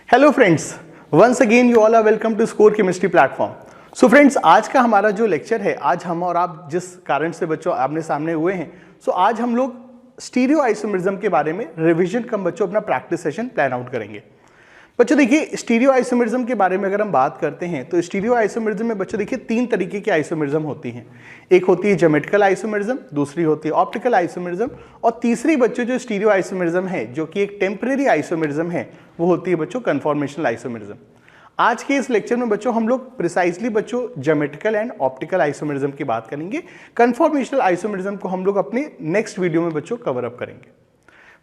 Hello friends, once again you all are welcome to score chemistry platform. So friends, आज का हमारा जो lecture है, आज हम और आप जिस कारण से बच्चों आमने सामने हुए हैं, सो आज हम लोग स्टीरियो आइसोमेरिज्म के बारे में रिवीजन कम बच्चों अपना प्रैक्टिस सेशन प्लान आउट करेंगे। बच्चों देखिए, स्टीरियो आइसोमेरिज्म के बारे में अगर हम बात करते हैं तो स्टीरियो आइसोमेरिज्म में बच्चों देखिए तीन तरीके की आइसोमेरिज्म होती हैं। एक होती है ज्योमेट्रिकल आइसोमेरिज्म, दूसरी होती है ऑप्टिकल आइसोमेरिज्म, और तीसरी बच्चों जो स्टीरियो आइसोमेरिज्म है जो कि एक टेम्परेरी आइसोमेरिज्म है, वो होती है बच्चों कन्फॉर्मेशनल आइसोमेरिज्म। आज के इस लेक्चर में बच्चों हम लोग प्रिसाइसली बच्चों ज्योमेट्रिकल एंड ऑप्टिकल आइसोमेरिज्म की बात करेंगे। कन्फॉर्मेशनल आइसोमेरिज्म को हम लोग अपने नेक्स्ट वीडियो में बच्चों कवर अप करेंगे।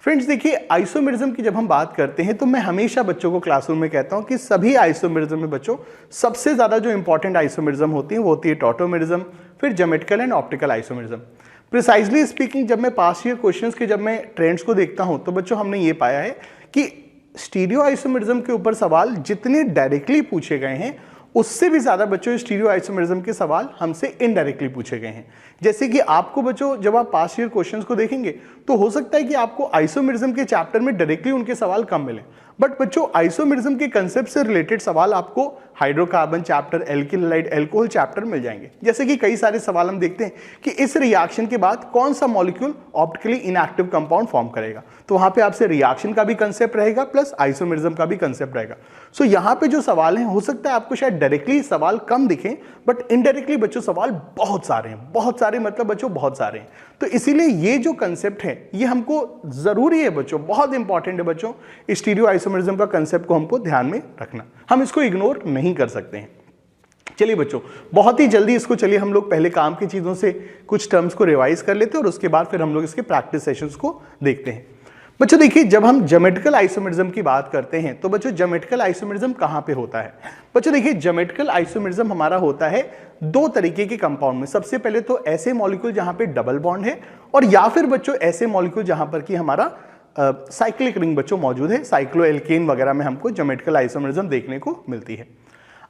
फ्रेंड्स देखिए, आइसोमेरिज्म की जब हम बात करते हैं तो मैं हमेशा बच्चों को क्लासरूम में कहता हूं कि सभी आइसोमेरिज्म में बच्चों सबसे ज्यादा जो इंपॉर्टेंट आइसोमेरिज्म होती है वो होती है टॉटोमेरिज्म, फिर geometrical and optical isomerism. Precisely speaking, जब मैं पास्ट ईयर क्वेश्चंस के जब मैं ट्रेंड्स को देखता हूं तो बच्चों हमने ये पाया है कि स्टीरियो आइसोमेरिज्म के ऊपर सवाल जितने डायरेक्टली पूछे गए हैं उससे भी ज्यादा बच्चों स्टीरियो आइसोमेरिज्म के सवाल हमसे इनडायरेक्टली पूछे गए हैं। जैसे कि आपको बच्चों जब आप पास्ट ईयर क्वेश्चंस को देखेंगे तो हो सकता है कि आपको आइसोमेरिज्म के चैप्टर में डायरेक्टली उनके सवाल कम मिले, बट बच्चों आइसोमेरिज्म के कंसेप्ट से रिलेटेड सवाल आपको hydrocarbon chapter, alkyl halide, alcohol chapter मिल जाएंगे। जैसे कि कई सारे सवाल हम देखते हैं कि इस रिएक्शन के बाद कौन सा molecule optically inactive compound form करेगा, तो वहां पे आपसे रिएक्शन का भी कंसेप्ट रहेगा प्लस आइसोमेरिज्म का भी कंसेप्ट रहेगा। सो यहाँ पे जो सवाल हैं, हो सकता है आपको शायद डायरेक्टली सवाल कम दिखें, बट इनडायरेक्टली बच्चों सवाल बहुत सारे हैं, बहुत सारे मतलब बच्चों बहुत सारे हैं। तो इसीलिए ये जो कंसेप्ट है ये हमको जरूरी है बच्चों, बहुत इंपॉर्टेंट है बच्चों, स्टीरियो आइसोमेरिज्म का कंसेप्ट को हमको ध्यान में रखना, हम इसको इग्नोर नहीं कर सकते हैं। चलिए बच्चों, बहुत ही जल्दी इसको चलिए हम लोग पहले काम की चीजों से कुछ टर्म्स को रिवाइज कर लेते हैं और उसके बाद फिर हम लोग इसके प्रैक्टिस सेशंस को देखते हैं। बच्चों देखिए, जब हम ज्योमेट्रिकल आइसोमेरिज्म की बात करते हैं तो बच्चों ज्योमेट्रिकल आइसोमेरिज्म कहां पे होता है? बच्चों देखिए, ज्योमेट्रिकल आइसोमेरिज्म हमारा होता है दो तरीके के कंपाउंड में। सबसे पहले तो ऐसे मॉलिक्यूल जहां पे डबल बॉन्ड है, और या फिर बच्चों ऐसे मॉलिक्यूल जहां पर कि हमारा साइक्लिक रिंग बच्चों मौजूद है, साइक्लोएल्केन वगैरह में हमको ज्योमेट्रिकल आइसोमेरिज्म देखने को मिलती है।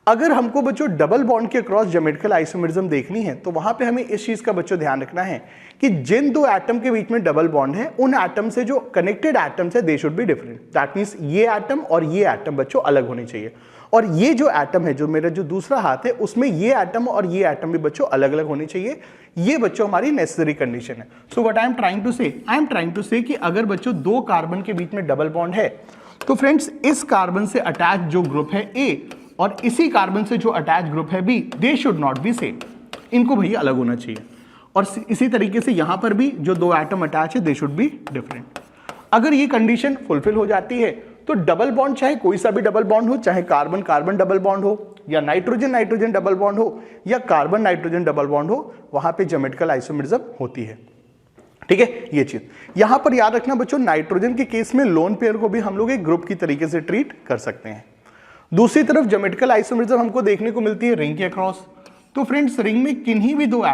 अगर हमको बच्चों डबल बॉन्ड के क्रॉस ज्योमेट्रिकल आइसोमेरिज्म देखनी है तो वहां पे हमें इस चीज का बच्चों ध्यान रखना है कि जिन दो एटम के बीच में डबल बॉन्ड है उन एटम से जो कनेक्टेड एटम्स है दे should be different. That means ये एटम और ये एटम बच्चों अलग होने चाहिए, और ये जो एटम है, जो मेरा जो दूसरा हाथ है, उसमें ये एटम और ये एटम भी बच्चों अलग अलग होने चाहिए। ये बच्चों हमारी नेसेसरी कंडीशन है। So what I am trying to say, I am trying to से कि अगर बच्चों दो कार्बन के बीच में डबल बॉन्ड है तो फ्रेंड्स इस कार्बन से अटैच जो ग्रुप है ए और इसी कार्बन से जो अटैच ग्रुप है B, they should not be same, इनको भैया अलग होना चाहिए। और इसी तरीके से यहां पर भी जो दो एटम अटैच है दे शुड बी डिफरेंट। अगर ये कंडीशन फुलफिल हो जाती है तो डबल बॉन्ड, चाहे कोई सा भी डबल बॉन्ड हो, चाहे कार्बन कार्बन डबल बॉन्ड हो या नाइट्रोजन नाइट्रोजन डबल बॉन्ड हो या कार्बन नाइट्रोजन डबल बॉन्ड हो, वहां पे ज्योमेट्रिकल आइसोमेरिज्म होती है। ठीक है, ये चीज यहां पर याद रखना बच्चों। नाइट्रोजन के केस में लोन पेयर को भी हम लोग एक ग्रुप की तरीके से ट्रीट कर सकते हैं। दूसरी तरफ ज्योमेट्रिकल आइसोमेरिज्म हमको देखने को मिलती है रिंग के अक्रॉस। तो फ्रेंड्स रिंग में किन्हीं भी दो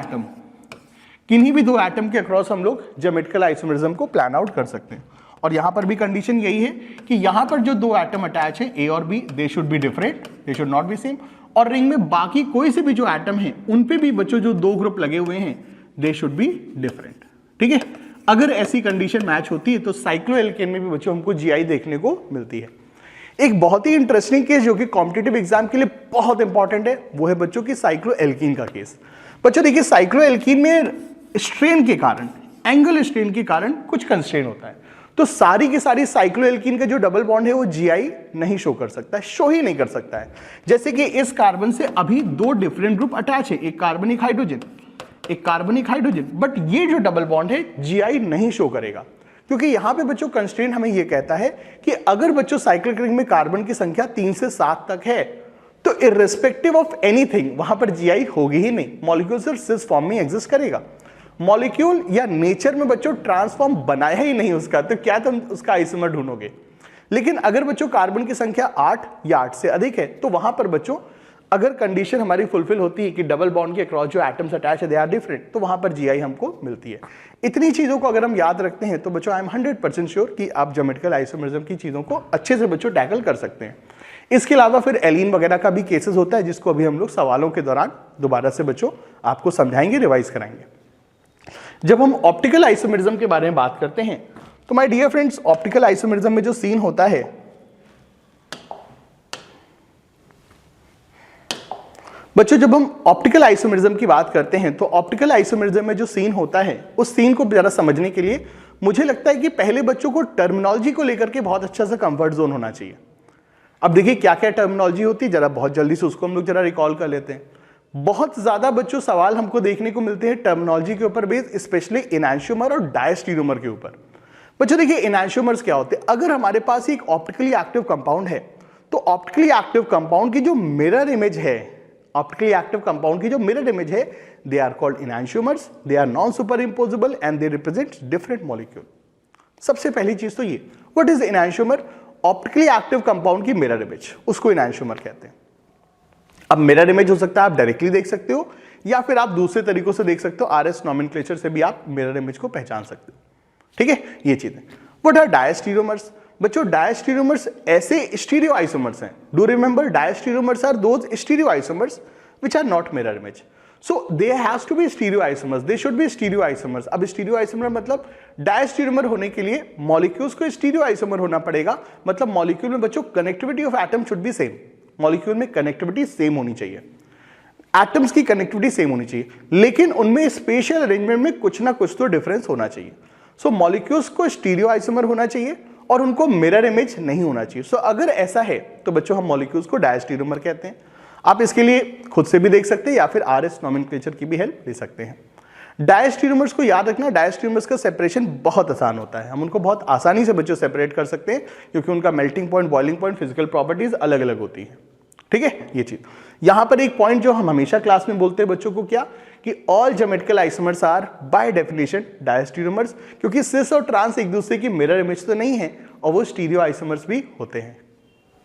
एटम के अक्रॉस हम लोग ज्योमेट्रिकल आइसोमेरिज्म को प्लान आउट कर सकते हैं। और यहां पर भी कंडीशन यही है कि यहां पर जो दो एटम अटैच है ए और B, they should be different, they should not be same. और रिंग में बाकी कोई से भी जो एटम है उन पे भी बच्चों जो दो ग्रुप लगे हुए हैं दे शुड बी डिफरेंट। ठीक है, अगर ऐसी कंडीशन मैच होती है तो साइक्लोएल्केन में भी बच्चों हमको जीआई देखने को मिलती है। एक बहुत ही इंटरेस्टिंग केस जो कि कॉम्पिटिटिव एग्जाम के लिए बहुत इंपॉर्टेंट है, वो है बच्चों की साइक्लोएल्कीन का केस। बच्चों देखिए, साइक्लोएल्कीन में स्ट्रेन के कारण, एंगल स्ट्रेन के कारण कुछ कंस्ट्रेन होता है, तो सारी की सारी साइक्लोएल्कीन का जो डबल बॉन्ड है वो जीआई नहीं शो कर सकता है, शो ही नहीं कर सकता है। जैसे कि इस कार्बन से अभी दो डिफरेंट ग्रुप अटैच है, एक कार्बन एक हाइड्रोजन, एक कार्बन एक हाइड्रोजन, बट ये जो डबल बॉन्ड है जीआई नहीं शो करेगा, क्योंकि यहां पे बच्चों कंस्ट्रेंट हमें यह कहता है कि अगर बच्चों साइक्लिक रिंग में कार्बन की संख्या 3 से 7 तक है तो इर्रेस्पेक्टिव ऑफ एनीथिंग वहां पर जीआई होगी ही नहीं, मॉलिक्यूल सिर्फ सिस फॉर्म में एग्जिस्ट करेगा। मॉलिक्यूल या नेचर में बच्चों ट्रांसफॉर्म बनाया ही नहीं उसका, तो क्या तुम उसका आइसोमर ढूंढोगे? लेकिन अगर बच्चों कार्बन की संख्या 8 या 8 से अधिक है तो वहां पर बच्चों अगर कंडीशन हमारी फुलफिल होती है कि डबल बॉन्ड के अक्रॉस जो एटम्स अटैच है दे आर डिफरेंट, तो वहां पर जीआई हमको मिलती है। इतनी चीजों को अगर हम याद रखते हैं तो बच्चों आई एम 100% श्योर कि आप ज्योमेट्रिकल आइसोमेरिज्म की चीजों को अच्छे से बच्चों टैकल कर सकते हैं। इसके अलावा फिर एलीन वगैरह का भी केसेस होता है जिसको अभी हम लोग सवालों के दौरान दोबारा से बच्चों आपको समझाएंगे, रिवाइज कराएंगे। जब हम ऑप्टिकल आइसोमेरिज्म के बारे में बात करते हैं तो my dear friends, optical isomerism में जो सीन होता है बच्चों जब हम ऑप्टिकल आइसोमेरिज्म की बात करते हैं तो ऑप्टिकल आइसोमेरिज्म में जो सीन होता है उस सीन को जरा समझने के लिए मुझे लगता है कि पहले बच्चों को टर्मिनोलॉजी को लेकर के बहुत अच्छा सा कंफर्ट जोन होना चाहिए। अब देखिए क्या क्या टर्मिनोलॉजी होती है, जरा बहुत जल्दी से उसको हम लोग जरा रिकॉल कर लेते हैं। बहुत ज्यादा बच्चों सवाल हमको देखने को मिलते हैं टर्मिनोलॉजी के ऊपर बेस्ड, स्पेशली इनैंशियोमर और डायस्टीरियोमर के ऊपर। बच्चों देखिए इनैंशियोमर्स क्या होते हैं, अगर हमारे पास एक ऑप्टिकली एक्टिव कंपाउंड है तो ऑप्टिकली एक्टिव कंपाउंड की जो मिरर इमेज है, ऑप्टिकली एक्टिव कंपाउंड की जो मिरर इमेज है, they are called enantiomers, they are non superimposable and they represent different molecule. सबसे पहली चीज तो ये, what is enantiomer? Optically active compound की मिरर इमेज, उसको इनैंशियोमर कहते हैं। अब मिरर इमेज हो सकता है आप डायरेक्टली देख सकते हो या फिर आप दूसरे तरीकों से देख सकते हो, आरएस नोमेनक्लेचर से भी आप मिरर इमेज को पहचान सकते हो। ठीक है, ये चीज है। What are diastereomers? बच्चों डायस्टीरियोमर्स ऐसे स्टीरियो आइसोमर्स हैं, do remember diastereomers are those stereo isomers which are not mirror image, so they has to be stereo isomers, they should be stereo isomers. अब स्टीरियो आइसोमर मतलब diastereomer होने के लिए molecules को stereo isomer होना पड़ेगा, मतलब मॉलिक्यूल में बच्चों connectivity of atom should be same, molecule में कनेक्टिविटी सेम होनी चाहिए, एटम्स की कनेक्टिविटी सेम होनी चाहिए, लेकिन उनमें स्पेशल अरेंजमेंट में कुछ ना कुछ तो डिफरेंस होना चाहिए। सो मॉलिक्यूल्स को स्टीरियो आइसोमर होना चाहिए और उनको मिरर इमेज नहीं होना चाहिए। सो अगर ऐसा है तो बच्चों हम मॉलिक्यूल्स को डायस्टीरियोमर कहते हैं। आप इसके लिए खुद से भी देख सकते हैं या फिर आरएस नोमेनक्लेचर की भी हेल्प ले सकते हैं। डायस्टीरियोमर्स को याद रखना, डायस्टीरियोमर्स का सेपरेशन बहुत आसान होता है, हम उनको बहुत आसानी से बच्चों सेपरेट कर सकते हैं क्योंकि उनका melting point, boiling point, physical properties अलग अलग होती है। ठीक है, ये चीज। यहां पर एक पॉइंट जो हम हमेशा क्लास में बोलते हैं बच्चों को, क्या कि all geometrical isomers are by definition diastereomers, क्योंकि सिस और ट्रांस एक दूसरे की मिरर इमेज तो नहीं है और वो स्टीरियो आइसोमर्स भी होते हैं।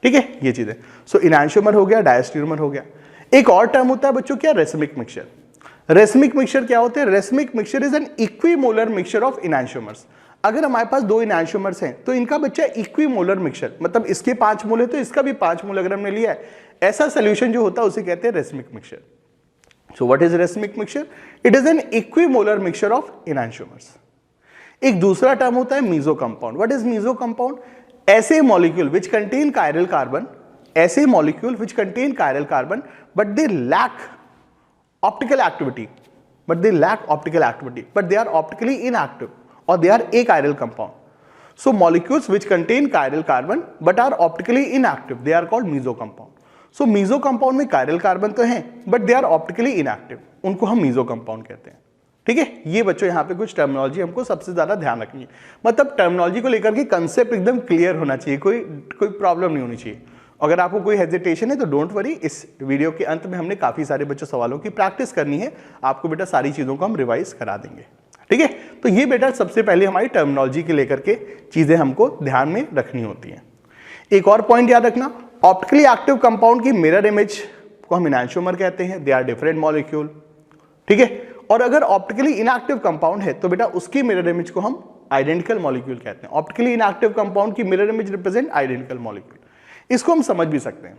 ठीक है, ये चीज है। सो इनैंशियोमर हो गया, डायस्टीरियोमर हो गया। एक और टर्म होता है बच्चों क्या, रेसमिक मिक्सचर। रेसमिक मिक्सचर क्या होते हैं? Racemic mixture is an equimolar mixture of enantiomers. अगर हमारे पास दो इनैंशियोमर्स हैं तो इनका बच्चा इक्विमोलर मिक्सचर, मतलब इसके 5 मोल है तो इसका भी 5 मोल अगर हमने लिया है, ऐसा सोल्यूशन जो होता है उसे कहते हैं racemic mixture. So what is racemic mixture? It is an equimolar mixture of enantiomers. एक दूसरा टर्म होता है meso compound. What is meso compound? ऐसे molecule which contain chiral carbon, ऐसे molecule which contain chiral carbon but they lack optical activity, but they lack optical activity, but they are optically inactive or they are achiral compound. So molecules which contain chiral carbon but are optically inactive, they are called meso compound. So meso compound में chiral carbon तो हैं but they are optically inactive, उनको हम meso compound कहते हैं। ठीक है, ये बच्चों यहाँ पे कुछ टर्मिनोलॉजी हमको सबसे ज्यादा ध्यान रखनी है, मतलब टर्मिनोलॉजी को लेकर के कंसेप्ट एकदम क्लियर होना चाहिए, कोई प्रॉब्लम नहीं होनी चाहिए। अगर आपको कोई हेजिटेशन है तो डोंट वरी, इस वीडियो के अंत में हमने काफी सारे बच्चों सवालों की प्रैक्टिस करनी है, आपको बेटा सारी चीजों को हम रिवाइज करा देंगे। ठीक है, तो ये बेटा सबसे पहले हमारी टर्मिनोलॉजी के लेकर के चीजें हमको ध्यान में रखनी होती हैं। एक और पॉइंट याद रखना, ऑप्टिकली एक्टिव कंपाउंड की मिरर इमेज को हम इनैंशियोमर कहते हैं, दे आर डिफरेंट मॉलिक्यूल। ठीक है, और अगर ऑप्टिकली इनएक्टिव कंपाउंड है तो बेटा उसकी मिरर इमेज को हम आइडेंटिकल मॉलिक्यूल कहते हैं। ऑप्टिकली इनएक्टिव कंपाउंड की mirror image represent identical molecule, इसको हम समझ भी सकते हैं।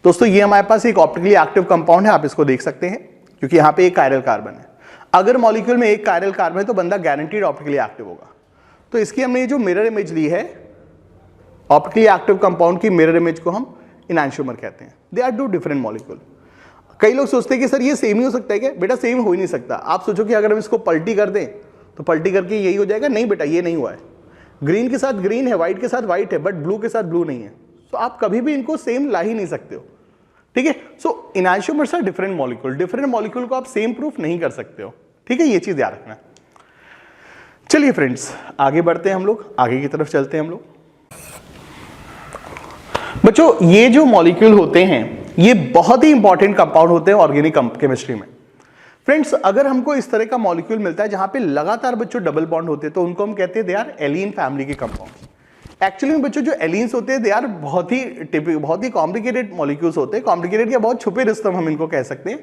दोस्तों ये हमारे पास एक ऑप्टिकली एक्टिव कंपाउंड है, आप इसको देख सकते हैं क्योंकि यहां पे एक कायरल कार्बन है। अगर मॉलिक्यूल में एक कायरल कार्बन है तो बंदा गारंटीड ऑप्टिकली एक्टिव होगा। तो इसकी हमने जो मिरर इमेज ली है, ऑप्टिकली एक्टिव कंपाउंड की मिरर इमेज को हम इनैंशियोमर कहते हैं। They are two different molecule. कई लोग सोचते हैं कि सर ये सेम ही हो सकता है क्या? बेटा सेम हो ही नहीं सकता। आप सोचो कि अगर हम इसको पलटी कर दें तो पलटी करके यही हो जाएगा, नहीं बेटा ये नहीं हुआ है। ग्रीन के साथ ग्रीन है, व्हाइट के साथ व्हाइट है, बट ब्लू के साथ ब्लू नहीं है। तो आप कभी भी इनको सेम ला ही नहीं सकते हो। ठीक है, so enantiomers are different molecule, different molecule को आप सेम प्रूफ नहीं कर सकते हो। ठीक है, ये चीज याद रखना। चलिए फ्रेंड्स आगे बढ़ते हैं, हम लोग आगे की तरफ चलते हैं हम लोग। बच्चों ये जो मॉलिक्यूल होते हैं ये बहुत ही इंपॉर्टेंट कंपाउंड होते हैं ऑर्गेनिक केमिस्ट्री में। फ्रेंड्स अगर हमको इस तरह का मॉलिक्यूल मिलता है जहां पे लगातार बच्चों डबल बॉन्ड होते हैं तो उनको हम कहते हैं दे आर एलीन फैमिली के कंपाउंड। एक्चुअली में बच्चों जो एलीन्स होते हैं दे आर बहुत ही कॉम्प्लिकेटेड मॉलिक्यूल्स होते हैं। कॉम्प्लिकेटेड या बहुत छुपे रिश्तम हम इनको कह सकते हैं,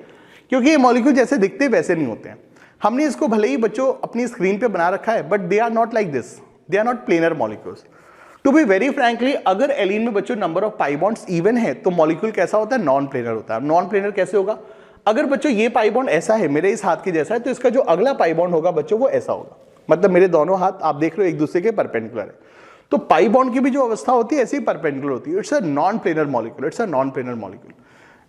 क्योंकि ये मॉलिक्यूल जैसे दिखते वैसे नहीं होते हैं। हमने इसको भले ही बच्चों अपनी स्क्रीन पे बना रखा है but they are not like this, they are not planar molecules. To be very frankly अगर एलीन में बच्चों number of pi bonds even है तो मॉलिक्यूल कैसा होता है? नॉन प्लेनर होता है। नॉन प्लेनर कैसे होगा? अगर बच्चों ये पाई बॉन्ड ऐसा है, मेरे इस हाथ के जैसा है, तो इसका जो अगला पाई बॉन्ड होगा बच्चों वो ऐसा होगा, मतलब मेरे दोनों हाथ आप देख रहे हो एक दूसरे के परपेंडिकुलर है। तो पाई बॉन्ड की भी जो अवस्था होती है ऐसी ही परपेंडिकुलर होती है। It's a non planar molecule, it's a non planar molecule.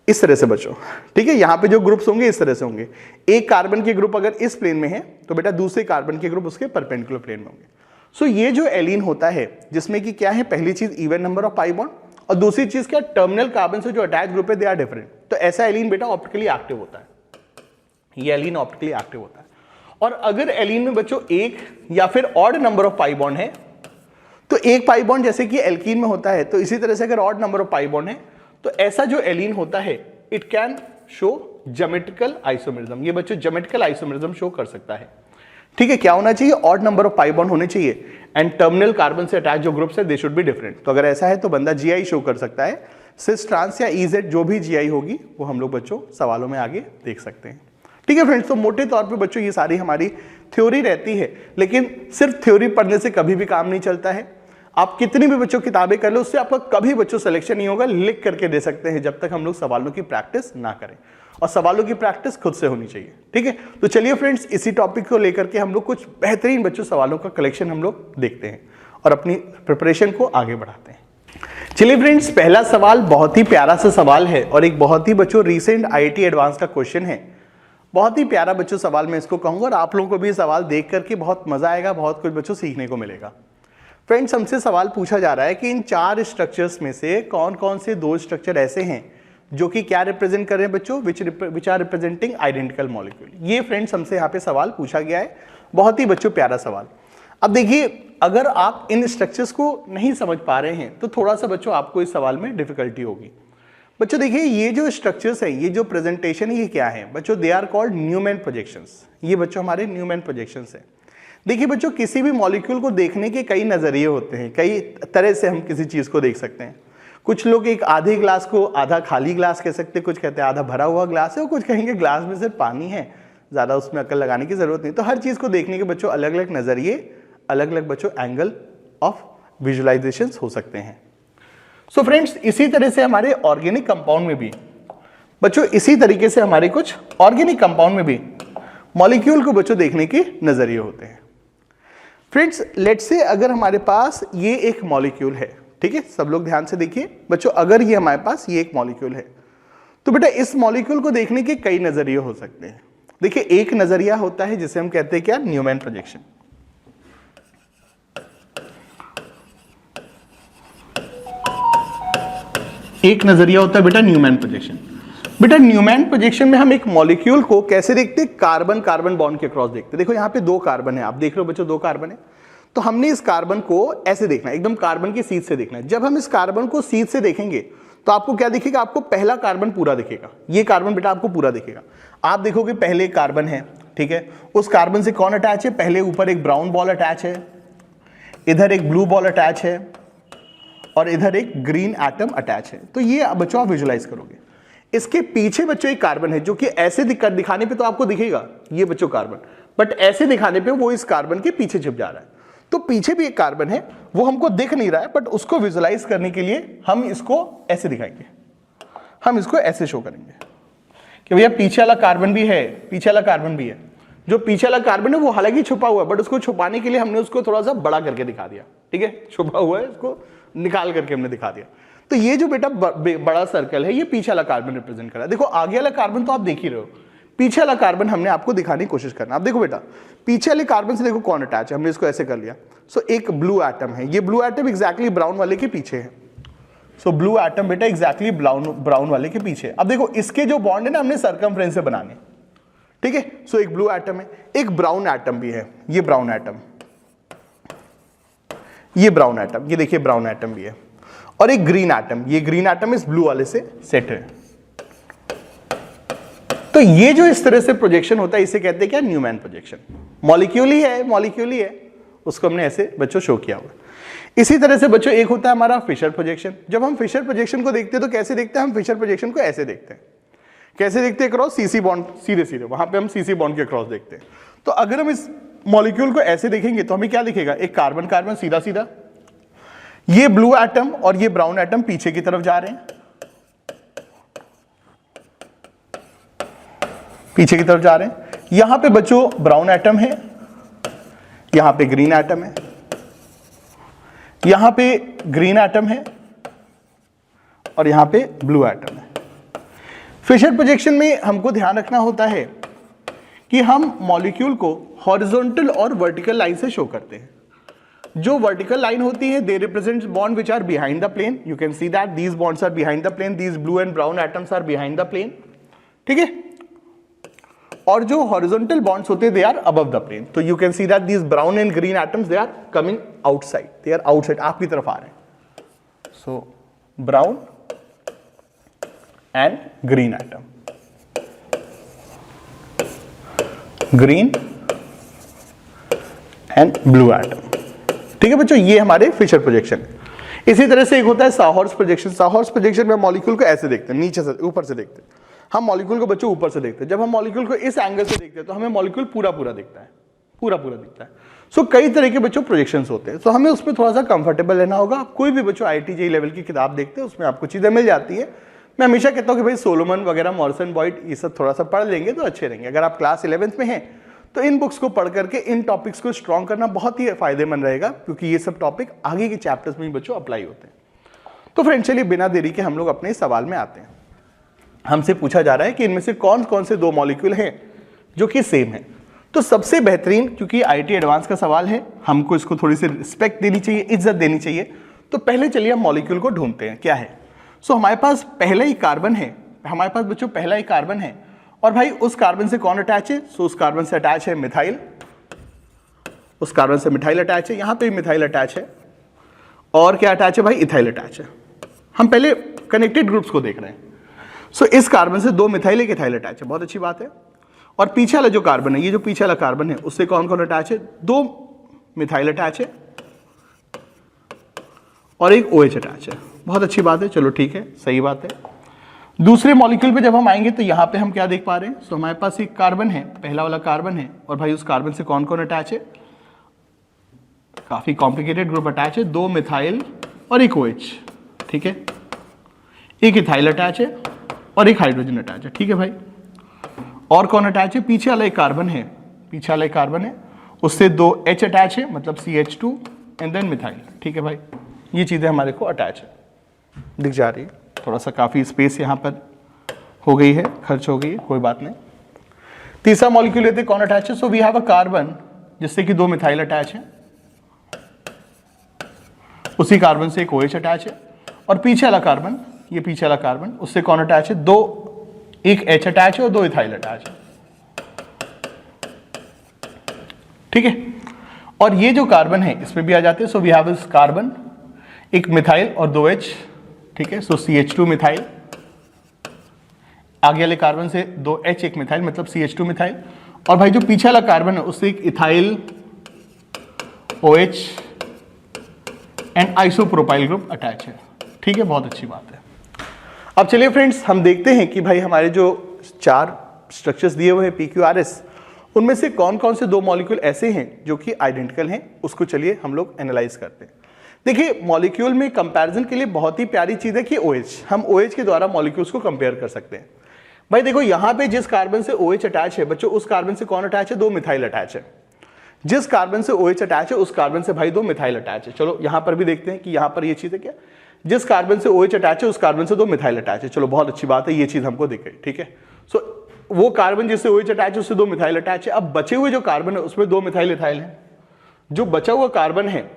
इस तरह से बच्चों, ठीक है, यहां पे जो ग्रुप्स होंगे इस तरह से होंगे। एक कार्बन के ग्रुप अगर इस प्लेन में है तो बेटा दूसरे कार्बन के ग्रुप उसके परपेंडिकुलर प्लेन में होंगे। सो ये जो एलीन होता है जिसमें कि क्या है, पहली चीज even number of pi bond, और दूसरी चीज क्या, टर्मिनल कार्बन से जो अटैच ग्रुप है दे आर डिफरेंट। तो ऐसा एलीन बेटा ऑप्टिकली एक्टिव होता है, ये एलीन ऑप्टिकली एक्टिव होता है। और अगर एलीन में बच्चों एक या फिर odd number of pi bond है, तो एक पाई बॉन्ड जैसे कि एल्कीन में होता है, तो इसी तरह से अगर odd number of pi bond है तो ऐसा जो एलीन होता है it can show geometrical isomerism. ये बच्चों ज्योमेट्रिकल आइसोमेरिज्म शो कर सकता है। ठीक है, क्या होना चाहिए, odd number of pi bond होने चाहिए एंड टर्मिनल कार्बन से अटैच जो ग्रुप्स है दे शुड बी डिफरेंट। तो अगर ऐसा है तो बंदा जीआई शो कर सकता है। सिस, ट्रांस या ईजेड जो भी जीआई होगी वो हम लोग बच्चों सवालों में आगे देख सकते हैं। ठीक है फ्रेंड्स, तो मोटे तौर पे बच्चों ये सारी हमारी थ्योरी रहती है, लेकिन सिर्फ थ्योरी पढ़ने से कभी भी काम नहीं चलता है। आप कितनी भी बच्चों किताबें कर लो उससे आपका कभी बच्चों सिलेक्शन नहीं होगा। लिख करके दे सकते हैं जब तक हम लोग सवालों की प्रैक्टिस ना करें, और सवालों की प्रैक्टिस खुद से होनी चाहिए। ठीक है, तो चलिए फ्रेंड्स, इसी टॉपिक को लेकर के हम लोग कुछ बेहतरीन बच्चों सवालों का कलेक्शन हम लोग देखते हैं और अपनी प्रिपरेशन को आगे बढ़ाते हैं। चलिए फ्रेंड्स, पहला सवाल बहुत ही प्यारा सा सवाल है और एक बहुत ही बच्चों रीसेंट आईआईटी एडवांस का क्वेश्चन है। बहुत ही प्यारा बच्चों सवाल मैं इसको कहूंगा और आप लोगों को भी ये सवाल देख करके बहुत मजा आएगा, बहुत कुछ बच्चों सीखने को मिलेगा। फ्रेंड्स, हमसे सवाल पूछा जा रहा है कि इन 4 स्ट्रक्चर्स में से कौन कौन से 2 स्ट्रक्चर ऐसे हैं जो कि क्या रिप्रेजेंट कर रहे हैं बच्चों, which are representing identical molecule. ये फ्रेंड्स हमसे यहाँ पे सवाल पूछा गया है, बहुत ही बच्चों प्यारा सवाल। अब देखिए, अगर आप इन स्ट्रक्चर्स को नहीं समझ पा रहे हैं तो थोड़ा सा बच्चों आपको इस सवाल में डिफिकल्टी होगी। बच्चों देखिए, ये जो स्ट्रक्चर्स है, ये जो प्रेजेंटेशन है, ये क्या है बच्चों, they are called Newman projections. ये बच्चों हमारे न्यूमैन प्रोजेक्शंस है। देखिए बच्चों, किसी भी मॉलिक्यूल को देखने के कई नजरिए होते हैं, कई तरह से हम किसी चीज को देख सकते हैं। कुछ लोग एक आधे ग्लास को आधा खाली ग्लास कह सकते हैं, कुछ कहते हैं आधा भरा हुआ ग्लास है, और कुछ कहेंगे ग्लास में सिर्फ पानी है, ज्यादा उसमें अकल लगाने की जरूरत नहीं। तो हर चीज को देखने के बच्चों अलग अलग नजरिए, अलग अलग बच्चों एंगल ऑफ विजुअलाइजेशन हो सकते हैं। सो फ्रेंड्स, इसी तरह से हमारे ऑर्गेनिक कंपाउंड में भी बच्चों, इसी तरीके से हमारे कुछ ऑर्गेनिक कंपाउंड में भी मॉलिक्यूल को बच्चों देखने के नजरिए होते हैं। फ्रेंड्स, लेट्स से अगर हमारे पास ये एक मॉलिक्यूल है, ठीक है, सब लोग ध्यान से देखिए बच्चों, अगर ये हमारे पास ये एक मॉलिक्यूल है तो बेटा इस मॉलिक्यूल को देखने के कई नजरिए हो सकते हैं। देखिए, एक नजरिया होता है जिसे हम कहते हैं क्या, न्यूमैन प्रोजेक्शन। एक नजरिया होता है बेटा न्यूमैन प्रोजेक्शन। बेटा न्यूमैन प्रोजेक्शन में हम एक मॉलिक्यूल को कैसे देखते हैं, कार्बन कार्बन बॉन्ड के क्रॉस देखते हैं। देखो यहाँ पे 2 कार्बन है, आप देख रहे हो बच्चों 2 कार्बन है, तो हमने इस कार्बन को ऐसे देखना है, एकदम कार्बन की सीध से देखना है। जब हम इस कार्बन को सीध से देखेंगे तो आपको क्या दिखेगा, आपको पहला कार्बन पूरा दिखेगा। ये कार्बन बेटा आपको पूरा दिखेगा। आप देखोगे पहले कार्बन है, ठीक है, उस कार्बन से कौन अटैच है, पहले ऊपर एक ब्राउन बॉल अटैच है, इधर एक ब्लू बॉल अटैच है और इधर एक ग्रीन एटम अटैच है। तो ये बच्चों आप विजुलाइज करोगे। इसके पीछे बच्चों एक कार्बन है जो कि ऐसे दिखाने पे तो आपको दिखेगा ये बच्चों कार्बन, बट ऐसे दिखाने पे वो इस कार्बन के पीछे छिप जा रहा है। तो पीछे भी एक कार्बन है, वो हमको दिख नहीं रहा है, बट उसको विजुलाइज करने के लिए हम इसको ऐसे दिखाएंगे, हम इसको ऐसे शो करेंगे कि भैया पीछे वाला कार्बन भी है, पीछे वाला कार्बन भी है। जो पीछे वाला कार्बन है वो हालांकि छुपा हुआ है, बट उसको छुपाने के लिए हमने उसको थोड़ा सा बड़ा करके दिखा दिया। ठीक है, छुपा हुआ है, उसको निकाल करके हमने दिखा दिया। तो ये जो बेटा बड़ा सर्कल है, ये पीछे वाला कार्बन रिप्रेजेंट कर रहा है। देखो आगे वाला कार्बन तो आप देख ही रहे हो, पीछे वाला कार्बन हमने आपको दिखाने की कोशिश करना। आप देखो बेटा, पीछे वाले कार्बन से देखो कौन अटैच है, हमने इसको ऐसे कर लिया। सो एक ब्लू एटम है, ये ब्लू एटम एग्जैक्टली ब्राउन वाले के पीछे है। सो ब्लू एटम बेटा एग्जैक्टली ब्राउन वाले के पीछे। अब देखो इसके जो बॉन्ड है ना, हमने सर्कमफ्रेंस से बनाने, ठीक है। सो एक ब्लू एटम है, एक ब्राउन एटम भी है, ये ब्राउन एटम, ये ब्राउन एटम, ये देखिए ब्राउन एटम भी है, और एक ग्रीन एटम, ये ग्रीन एटम इस ब्लू वाले से सेट है। तो ये जो इस तरह से प्रोजेक्शन होता है इसे कहते हैं क्या, न्यूमैन प्रोजेक्शन। मॉलिक्यूल ही है, मॉलिक्यूल ही है, उसको हमने ऐसे बच्चों शो किया हुआ। इसी तरह से बच्चों एक होता है हमारा फिशर प्रोजेक्शन। जब हम फिशर प्रोजेक्शन को देखते हैं तो कैसे देखते हैं, हम फिशर प्रोजेक्शन को ऐसे देखते हैं। कैसे देखते हैं, क्रॉस सीसी बॉन्ड, सीधे सीधे वहां पे हम सीसी बॉन्ड के क्रॉस देखते हैं। तो अगर हम इस मॉलिक्यूल को ऐसे देखेंगे तो हमें क्या दिखेगा, एक कार्बन कार्बन सीधा सीधा, ये ब्लू एटम और ये ब्राउन एटम पीछे की तरफ जा रहे हैं, पीछे की तरफ जा रहे हैं। यहां पे बच्चों ब्राउन एटम है, यहां पे ग्रीन एटम है, यहां पे ग्रीन एटम है और यहां पे ब्लू एटम है। फिशर प्रोजेक्शन में हमको ध्यान रखना होता है कि हम मॉलिक्यूल को हॉरिजॉन्टल और वर्टिकल लाइन से शो करते हैं। जो वर्टिकल लाइन होती है they represent bond which are behind the plane, you can see that these bonds are behind the plane, these blue and brown atoms are behind the plane, ठीक है। और जो हॉरिजॉन्टल बॉन्ड्स होते हैं they are above the plane, तो you can see that these brown and green atoms they are coming outside, they are outside, आपकी तरफ आ रहे हैं। So brown and green atom, green and blue atom, ठीक है बच्चों। ये हमारे फिशर प्रोजेक्शन। इसी तरह से एक होता है साहॉर्स प्रोजेक्शन। साहॉर्स प्रोजेक्शन में मॉलिक्यूल को ऐसे देखते हैं, नीचे से ऊपर से देखते हैं। हम मॉलिक्यूल को बच्चों ऊपर से देखते हैं। जब हम मॉलिक्यूल को इस एंगल से देखते हैं तो हमें मॉलिक्यूल पूरा पूरा दिखता है, पूरा पूरा दिखता है। सो कई तरह के बच्चों प्रोजेक्शंस होते हैं, तो हमें उसमें थोड़ा सा कंफर्टेबल लेना होगा। आप कोई भी बच्चों IIT JEE लेवल की किताब देखते हैं उसमें आपको चीजें मिल जाती है। मैं हमेशा कहता हूँ कि भाई सोलोमन वगैरह, मॉरिसन बॉयड, ये सब थोड़ा सा पढ़ लेंगे तो अच्छे रहेंगे। अगर आप क्लास 11th में हैं तो इन बुक्स को पढ़ करके इन टॉपिक्स को स्ट्रॉन्ग करना बहुत ही फायदेमंद रहेगा, क्योंकि ये सब टॉपिक आगे के चैप्टर्स में बच्चों अप्लाई होते हैं। तो फ्रेंड चलिए बिना देरी के हम लोग अपने सवाल में आते हैं। हमसे पूछा जा रहा है कि इनमें से कौन कौन से दो मॉलिक्यूल हैं जो कि सेम है। तो सबसे बेहतरीन, क्योंकि IIT एडवांस का सवाल है, हमको इसको थोड़ी सी रिस्पेक्ट देनी चाहिए, इज्जत देनी चाहिए। तो पहले चलिए हम मॉलिक्यूल को ढूंढते हैं क्या है। सो हमारे पास पहला ही कार्बन है, हमारे पास बच्चों पहला ही कार्बन है, और भाई उस कार्बन से कौन अटैच है? सो उस कार्बन से अटैच है मिथाइल, उस कार्बन से मिथाइल अटैच है, यहां पे मिथाइल अटैच है, और क्या अटैच है भाई? इथाइल अटैच है। हम पहले कनेक्टेड ग्रुप्स को देख रहे हैं। सो इस कार्बन से दो मिथाइल एक इथाइल अटैच है, बहुत अच्छी बात है। और पीछे वाला जो कार्बन है, ये जो पीछे वाला कार्बन है, उससे कौन कौन अटैच है? दो मिथाइल अटैच है और एक OH अटैच है, बहुत अच्छी बात है। चलो ठीक है, सही बात है। दूसरे मॉलिक्यूल पे जब हम आएंगे तो यहां पे हम क्या देख पा रहे हैं? सो हमारे पास एक कार्बन है, पहला वाला कार्बन है, और भाई उस कार्बन से कौन कौन अटैच है? काफी कॉम्प्लिकेटेड ग्रुप अटैच है, दो मिथाइल और एक OH, ठीक है। एक इथाइल अटैच है और एक हाइड्रोजन अटैच है, ठीक है भाई। और कौन अटैच है? पीछे वाला एक कार्बन है, पीछे वाला एक कार्बन है, उससे दो H अटैच है, मतलब CH2 एंड देन मिथाइल, ठीक है भाई। ये चीजें हमारे को अटैच है, दिख जा रही है। थोड़ा सा काफी स्पेस यहाँ पर हो गई है, खर्च हो गई है, कोई बात नहीं। तीसरा मॉलिक्यूल लेते कौन अटैच है? So we have a carbon जिससे कि दो मिथाइल अटैच है, उसी कार्बन से एक OH अटैच है, और पीछे वाला कार्बन, ये पीछे वाला कार्बन, उससे कौन अटैच है? दो, एक H अटैच है और दो इथाइल अटैच है, ठीक है। और ये जो कार्बन है इसमें भी आ जाते हैं। So we have this carbon, एक मिथाइल और दो H, ठीक है। सो CH2 मिथाइल, आगे वाले कार्बन से दो H एक मिथाइल, मतलब CH2 मिथाइल, और भाई जो पीछे वाला कार्बन है उससे एक ethyl OH and isopropyl group attach है, ठीक है, बहुत अच्छी बात है। अब चलिए फ्रेंड्स हम देखते हैं कि भाई हमारे जो चार स्ट्रक्चर्स दिए हुए हैं PQRS, उनमें से कौन कौन से दो मॉलिक्यूल ऐसे हैं जो कि आइडेंटिकल हैं। उसको चलिए हम लोग एनालाइज करते हैं। देखिए मॉलिक्यूल में कंपैरिजन के लिए बहुत ही प्यारी चीज है कि OH, हम OH के द्वारा मॉलिक्यूल्स को कंपेयर कर सकते हैं। भाई देखो यहाँ पे जिस कार्बन से OH अटैच है बच्चों, उस कार्बन से कौन अटैच है? दो मिथाइल अटैच है। जिस कार्बन से OH अटैच है उस कार्बन से भाई दो मिथाइल अटैच है। चलो यहाँ पर भी देखते हैं कि यहाँ पर ये चीज है क्या, जिस कार्बन से OH अटैच है उस कार्बन से दो मिथाइल अटैच है। चलो बहुत अच्छी बात है, ये चीज हमको दिख गई, ठीक है। सो वो कार्बन जिससे OH अटैच है उससे दो मिथाइल अटैच है। अब बचे हुए जो कार्बन है उसमें दो मिथाइल इथाइल है। जो बचा हुआ कार्बन है,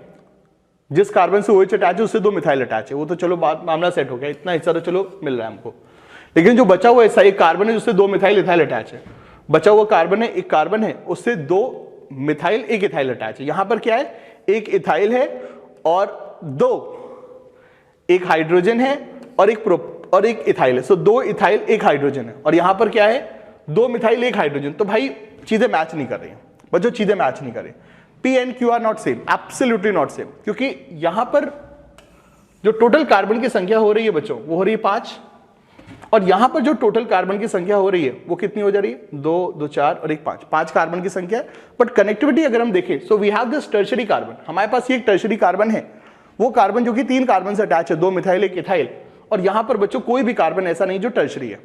जिस कार्बन से OH अटैच है उससे दो मिथाइल अटैच है, वो तो चलो बात मामला सेट हो गया, इतना हिस्सा तो चलो मिल रहा है हमको। लेकिन जो बचा हुआ ऐसा एक कार्बन है जिससे दो मिथाइल इथाइल अटैच है, बचा हुआ कार्बन है, एक कार्बन है, उससे दो मिथाइल एक इथाइल अटैच है। यहां पर क्या है? एक इथाइल है और दो, एक हाइड्रोजन है और एक इथाइल है। सो दो इथाइल एक हाइड्रोजन है, और यहां पर क्या है? दो मिथाइल एक हाइड्रोजन। तो भाई चीजें मैच नहीं कर रही हैं बच्चों, चीजें मैच नहीं कर रही। P and Q are not same, absolutely not same, क्योंकि यहां पर जो टोटल कार्बन की संख्या हो रही है बच्चों वो हो रही है 5, और यहां पर जो टोटल कार्बन की संख्या हो रही है वो कितनी हो जा रही है? 2, 2, 4 और एक 5, 5 कार्बन की संख्या है। बट कनेक्टिविटी अगर हम देखें, so we have this tertiary carbon, हमारे पास ये एक टर्शरी कार्बन है, वो कार्बन जो कि 3 कार्बन से अटैच है, दो मिथाइल एक इथाइल, और यहां पर बच्चों कोई भी कार्बन ऐसा नहीं जो टर्शरी है,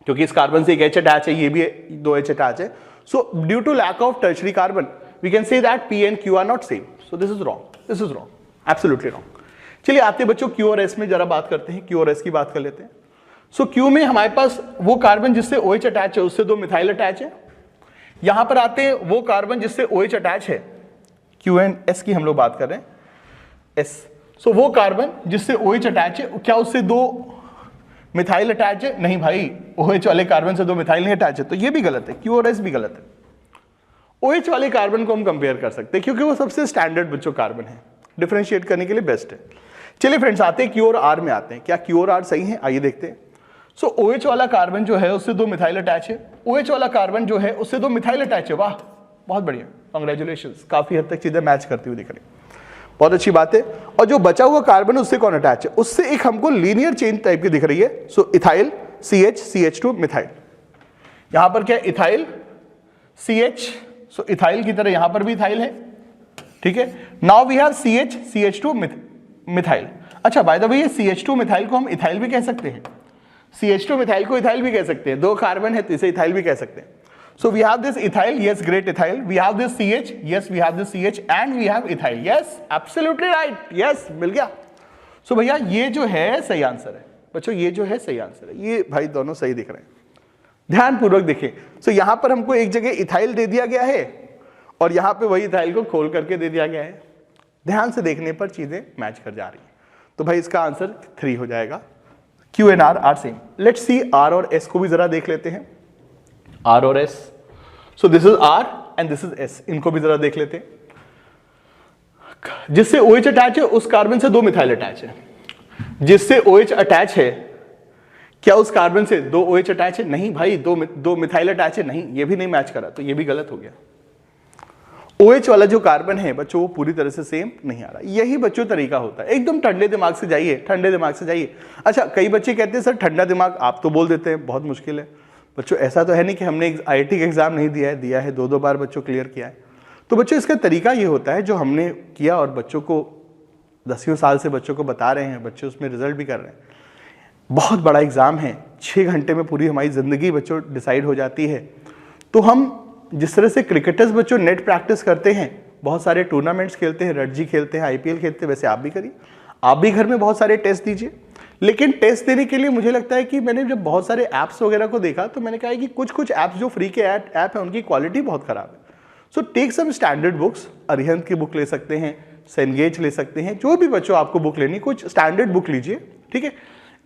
क्योंकि इस कार्बन से एक H अटैच है, ये भी दो H अटैच है। So due to lack of tertiary carbon we can say that P and Q are not same, so this is wrong, this is wrong, absolutely wrong. चलिए आते बच्चों क्यू और S में जरा बात करते हैं, क्यू और एस की बात कर लेते हैं। सो क्यू में हमारे पास वो कार्बन जिससे OH अटैच है उससे 2 मिथाइल अटैच है। यहां पर आते हैं वो कार्बन जिससे OH अटैच है, क्यू एंड एस की हम लोग बात कर रहे हैं, एस। सो वो कार्बन जिससे OH अटैच है, क्या उससे 2 मिथाइल अटैच है? नहीं भाई, OH वाले कार्बन से 2 मिथाइल नहीं अटैच है, तो ये भी गलत है, क्यू और एस भी गलत है। OH वाले कार्बन को हम कंपेयर कर सकते हैं क्योंकि वो सबसे स्टैंडर्ड बच्चों कार्बन है, डिफरेंशिएट करने के लिए बेस्ट है। चलिए फ्रेंड्स आते हैं क्यू और आर में आते हैं, क्या क्यू और आर सही है? आइए देखते हैं। सो OH वाला कार्बन जो है उससे 2 मिथाइल अटैच है, OH वाला कार्बन जो है उससे 2 मिथाइल अटैच है। वाह बहुत बढ़िया, कांग्रेचुलेशंस, काफी हद तक चीजें मैच करती हुई दिख रही, बहुत अच्छी बात है। और जो बचा हुआ कार्बन उससे कौन अटैच है? उससे एक हमको लीनियर चेन टाइप की दिख रही है। सो इथाइल CH CH2 मिथाइल, यहां पर क्या इथाइल CH, सो इथाइल की तरह यहां पर भी इथाइल है, ठीक है। Now we have CH CH2 methyl. अच्छा बाय द वे ये CH2 मिथाइल को हम इथाइल भी कह सकते हैं, CH2 मिथाइल को इथाइल भी कह सकते हैं, 2 कार्बन है तो इसे इथाइल भी कह सकते हैं। So we have this ethyl, yes, great ethyl. We have this CH, yes, we have this CH, and we have ethyl, yes, absolutely right, yes, मिल गया। So भैया ये जो है सही आंसर है बच्चों, ये जो है सही आंसर है, ये भाई दोनों सही दिख रहे हैं, ध्यान पूर्वक देखें। So यहाँ पर हमको एक जगह इथाइल दे दिया गया है और यहाँ पे वही इथाइल को खोल करके दे दिया गया है, ध्यान से देखने पर चीजें मैच कर जा रही है, तो भाई इसका आंसर 3 हो जाएगा। Q and R are same. Let's see R और S को भी जरा देख लेते हैं, R और S। So this is R and this is S, इनको भी जरा देख लेते हैं। जिससे OH अटैच है उस कार्बन से 2 मिथाइल अटैच है, जिससे OH अटैच है क्या उस कार्बन से 2 OH अटैच है? नहीं भाई, 2 मिथाइल अटैच है, नहीं, ये भी नहीं मैच करा, तो ये भी गलत हो गया। OH वाला जो कार्बन है बच्चों वो पूरी तरह से सेम नहीं आ रहा, यही बच्चों तरीका होता है। एकदम ठंडे दिमाग से जाइए, ठंडे दिमाग से जाइए। अच्छा कई बच्चे कहते हैं सर ठंडा दिमाग, आप तो बोल देते हैं बहुत मुश्किल है। बच्चों ऐसा तो है नहीं कि हमने IIT का एग्जाम नहीं दिया है 2-2 बार बच्चों क्लियर किया है। तो बच्चों इसका तरीका ये होता है जो हमने किया और बच्चों को 10वीं साल से बच्चों को बता रहे हैं, बच्चे उसमें रिजल्ट भी कर रहे हैं। बहुत बड़ा एग्जाम है, 6 घंटे में पूरी हमारी जिंदगी बच्चों डिसाइड हो जाती है। तो हम जिस तरह से क्रिकेटर्स बच्चों नेट प्रैक्टिस करते हैं, बहुत सारे टूर्नामेंट्स खेलते हैं, रणजी खेलते हैं, IPL खेलते हैं, वैसे आप भी करिए, आप भी घर में बहुत सारे टेस्ट दीजिए। लेकिन टेस्ट देने के लिए मुझे लगता है कि मैंने जब बहुत सारे ऐप्स वगैरह को देखा तो मैंने कहा है कि कुछ ऐप्स जो फ्री के ऐप है उनकी क्वालिटी बहुत खराब है। So take some standard books, Arihant की बुक ले सकते हैं, सेनगेज ले सकते हैं, जो भी बच्चों आपको बुक लेनी, कुछ स्टैंडर्ड बुक लीजिए, ठीक है।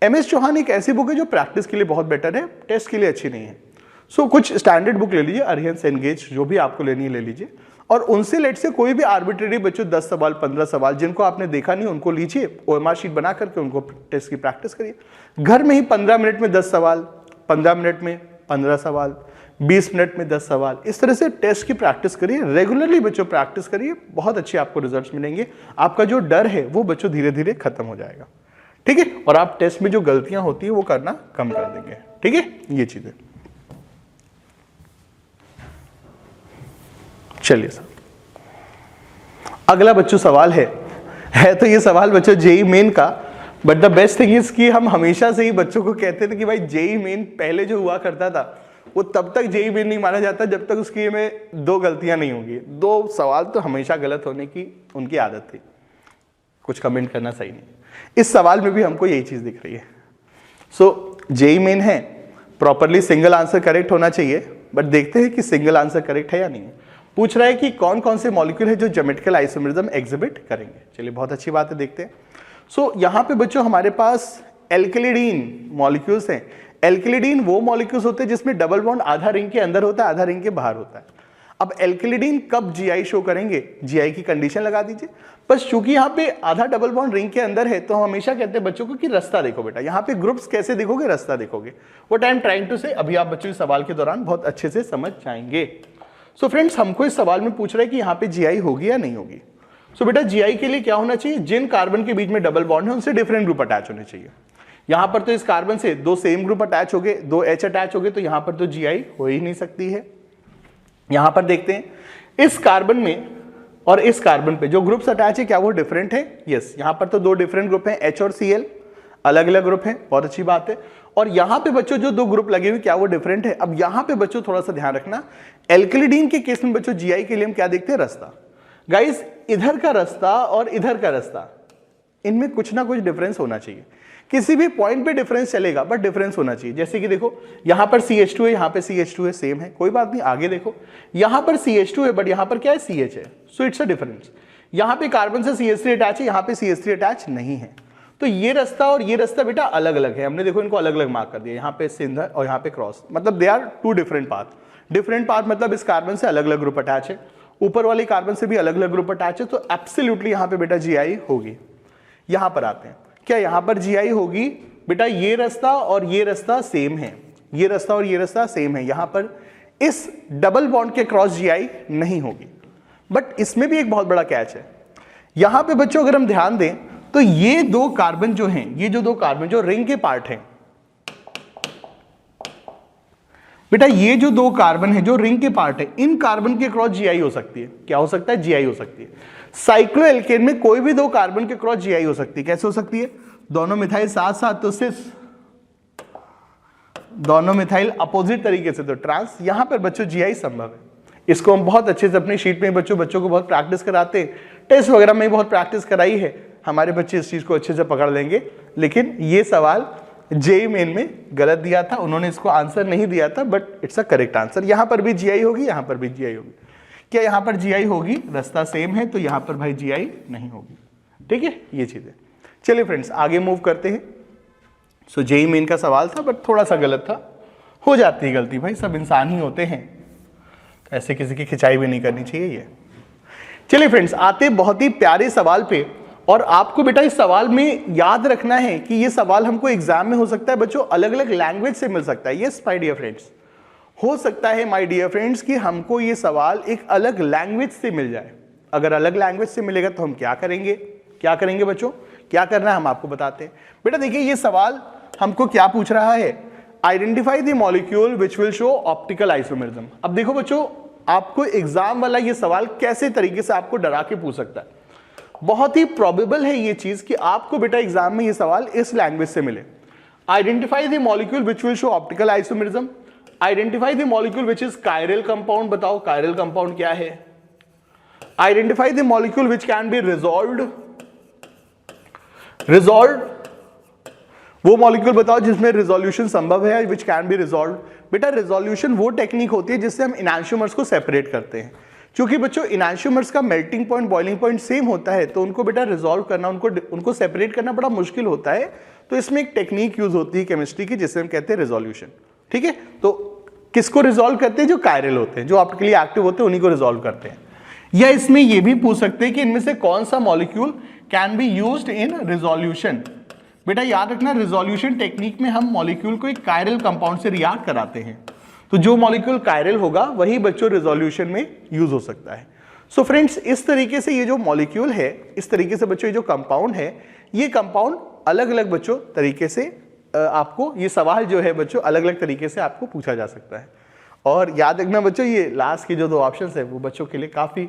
MS चौहान एक ऐसी बुक है जो प्रैक्टिस के लिए बहुत बेटर है, टेस्ट के लिए अच्छी नहीं है। सो कुछ स्टैंडर्ड बुक ले लीजिए, अरिहंत, सेनगेज, जो भी आपको लेनी है ले लीजिए, और उनसे लेट से कोई भी आर्बिट्रेरी बच्चों 10 सवाल 15 सवाल जिनको आपने देखा नहीं उनको लीजिए, OMR शीट बना करके उनको टेस्ट की प्रैक्टिस करिए। घर में ही 15 मिनट में 10 सवाल, 15 मिनट में 15 सवाल, 20 मिनट में 10 सवाल, इस तरह से टेस्ट की प्रैक्टिस करिए, रेगुलरली बच्चों प्रैक्टिस करिए, बहुत अच्छे आपको रिजल्ट्स मिलेंगे। आपका जो डर है वो बच्चों धीरे धीरे खत्म हो जाएगा, ठीक है, और आप टेस्ट में जो गलतियां होती है वो करना कम कर देंगे, ठीक है, ये चीजें। चलिए सर अगला बच्चों सवाल है तो ये सवाल बच्चों जेई मेन का, but the best thing is कि हम हमेशा से ही बच्चों को कहते थे कि भाई जेई मेन पहले जो हुआ करता था वो तब तक जेई मेन नहीं माना जाता जब तक उसकी में 2 गलतियां नहीं होंगी। 2 सवाल तो हमेशा गलत होने की उनकी आदत थी, कुछ कमेंट करना सही नहीं। इस सवाल में भी हमको यही चीज दिख रही है। सो जेई मेन है, प्रॉपरली सिंगल आंसर करेक्ट होना चाहिए, बट देखते हैं कि सिंगल आंसर करेक्ट है या नहीं। पूछ रहा है कि कौन कौन से मॉलिक्यूल है जो ज्योमेट्रिकल आइसोमरिज्म एग्जिबिट करेंगे। चलिए बहुत अच्छी बात है, देखते हैं। सो यहाँ पे बच्चों हमारे पास एल्किलिडीन मॉलिक्यूल्स हैं। एल्किलिडीन वो मॉलिक्यूल्स होते हैं जिसमें डबल बॉन्ड आधा रिंग के अंदर होता है, आधा रिंग के बाहर होता है। अब एल्किलिडीन कब GI शो करेंगे, GI की कंडीशन लगा दीजिए। बस चूंकि यहाँ पे आधा डबल बॉन्ड रिंग के अंदर है तो हम हमेशा कहते हैं बच्चों को कि रास्ता देखो बेटा, यहाँ पे ग्रुप्स कैसे देखोगे, रास्ता देखोगे। What I am trying to say अभी आप बच्चों इस सवाल के दौरान बहुत अच्छे से समझ जाएंगे। सो फ्रेंड्स हमको इस सवाल में पूछ रहा है कि यहाँ पे GI होगी या नहीं होगी। सो बेटा GI के लिए क्या होना चाहिए, जिन कार्बन के बीच में डबल बॉन्ड है उनसे डिफरेंट ग्रुप अटैच होने चाहिए। यहां पर तो इस कार्बन से 2 सेम ग्रुप अटैच हो गए, 2 H अटैच हो गए, तो यहां पर तो GI हो ही नहीं सकती है। यहां पर देखते हैं इस कार्बन में और इस कार्बन पे जो ग्रुप्स अटैच है क्या वो डिफरेंट है? यस, यहां पर तो 2 डिफरेंट ग्रुप हैं, H और Cl अलग अलग ग्रुप हैं, बहुत अच्छी बात है। और यहां पे बच्चों जो 2 ग्रुप लगे हुए क्या वो डिफरेंट है? अब यहां पे बच्चों थोड़ा सा ध्यान रखना, एल्किलिडीन के केस में बच्चों GI के लिए हम क्या देखते हैं, रास्ता। गाइस इधर का रास्ता और इधर का रास्ता, इनमें कुछ ना कुछ डिफरेंस होना चाहिए। किसी भी पॉइंट पे डिफरेंस चलेगा बट डिफरेंस होना चाहिए। जैसे कि देखो यहां पर CH2 है, यहां पे CH2 है, सेम है, कोई बात नहीं। आगे देखो यहां पर CH2 है बट यहां पर क्या है, CH है, सो इट्स अ डिफरेंस। यहां पे कार्बन से CH3 अटैच है, यहां पे CH3 अटैच नहीं है। तो ये रास्ता और ये रास्ता बेटा अलग अलग है। हमने देखो इनको अलग अलग मार्क कर दिया, यहाँ पे सिंधर और यहाँ पे क्रॉस, मतलब they are two different path. Different path मतलब इस कार्बन से अलग अलग ग्रुप अटैच है, ऊपर वाले कार्बन से भी अलग अलग ग्रुप अटैच है, तो एब्सोल्युटली यहाँ पे बेटा GI होगी। यहां पर आते हैं, क्या यहां पर GI होगी बेटा? ये रास्ता और ये रास्ता सेम है, ये रास्ता और ये रास्ता सेम है, यहां पर इस डबल बॉन्ड के क्रॉस GI नहीं होगी। बट इसमें भी एक बहुत बड़ा कैच है। यहां पे बच्चों अगर हम ध्यान दें तो ये दो कार्बन जो हैं, ये जो दो कार्बन जो रिंग के पार्ट हैं बेटा, ये जो दो कार्बन है जो रिंग के पार्ट है, इन कार्बन के क्रॉस GI हो सकती है। क्या हो सकता है? GI हो सकती है। साइक्लोएल्केन में कोई भी दो कार्बन के क्रॉस GI हो सकती है। कैसे हो सकती है? दोनों मिथाइल साथ साथ तो सिर्फ, दोनों मिथाइल अपोजिट तरीके से तो ट्रांस। यहां पर बच्चों GI संभव है। इसको हम बहुत अच्छे से अपनी शीट में बच्चों को बहुत प्रैक्टिस कराते हैं, टेस्ट वगैरह में बहुत प्रैक्टिस कराई है। हमारे बच्चे इस चीज को अच्छे से पकड़ लेंगे। लेकिन ये सवाल जेईई मेन में गलत दिया था, उन्होंने इसको आंसर नहीं दिया था, but it's a correct answer. यहां पर भी GI होगी, यहां पर भी GI होगी। क्या यहां पर GI होगी? रास्ता सेम है, तो यहां पर भाई GI नहीं होगी। ठीक है, ये चीजें। चलिए फ्रेंड्स आगे मूव करते हैं। सो जेईई मेन का सवाल था बट थोड़ा सा गलत था, हो जाती है गलती भाई, सब इंसान ही होते हैं, ऐसे किसी की खिंचाई भी नहीं करनी चाहिए ये। चलिए फ्रेंड्स आते बहुत ही प्यारे सवाल पे, और आपको बेटा इस सवाल में याद रखना है कि ये सवाल हमको एग्जाम में हो सकता है बच्चों अलग अलग लैंग्वेज से मिल सकता है। यस माय डियर फ्रेंड्स, हो सकता है माय डियर फ्रेंड्स कि हमको ये सवाल एक अलग लैंग्वेज से मिल जाए। अगर अलग लैंग्वेज से मिलेगा तो हम क्या करेंगे? क्या करेंगे बच्चों? क्या करना है हम आपको बताते हैं। बेटा देखिए ये सवाल हमको क्या पूछ रहा है, identify the molecule which will show optical isomerism. अब देखो बच्चों आपको एग्जाम वाला ये सवाल कैसे तरीके से आपको डरा के पूछ सकता है। बहुत ही प्रोबेबल है ये चीज कि आपको बेटा एग्जाम में ये सवाल इस लैंग्वेज से मिले। Identify the molecule which will show optical isomerism, identify the molecule which is chiral compound. बताओ कायरल कंपाउंड क्या है? Identify the molecule which can be resolved, resolve वो मॉलिक्यूल बताओ जिसमें रिजोल्यूशन संभव है, विच कैन बी रिजॉल्व। बेटा resolution वो टेक्निक होती है जिससे हम इनैंशियोमर्स को सेपरेट करते हैं। क्योंकि बच्चों इनैंशियोमर्स का melting point boiling point same होता है, तो उनको बेटा रिजॉल्व करना, उनको सेपरेट करना बड़ा मुश्किल होता है। तो इसमें एक टेक्निक यूज होती है केमिस्ट्री की जिसे हम कहते हैं रिजोल्यूशन। ठीक है, तो किसको रिजॉल्व करते हैं? जो कायरल होते हैं, जो ऑप्टिकली एक्टिव होते हैं, उन्हीं को रिजॉल्व करते हैं। या इसमें यह भी पूछ सकते हैं कि इनमें से कौन सा molecule can be used in resolution. बेटा याद रखना रिजोल्यूशन टेक्निक में हम मॉलिक्यूल को एक कायरल कंपाउंड से रिएक्ट कराते हैं, तो जो मॉलिक्यूल कायरल होगा वही बच्चों रिजोल्यूशन में यूज हो सकता है। सो फ्रेंड्स इस तरीके से ये जो मॉलिक्यूल है, इस तरीके से बच्चों ये जो कंपाउंड है, ये कंपाउंड अलग अलग बच्चों तरीके से आपको ये सवाल जो है बच्चों अलग अलग तरीके से आपको पूछा जा सकता है। और याद रखना बच्चों ये लास्ट के जो दो ऑप्शंस है वो बच्चों के लिए काफी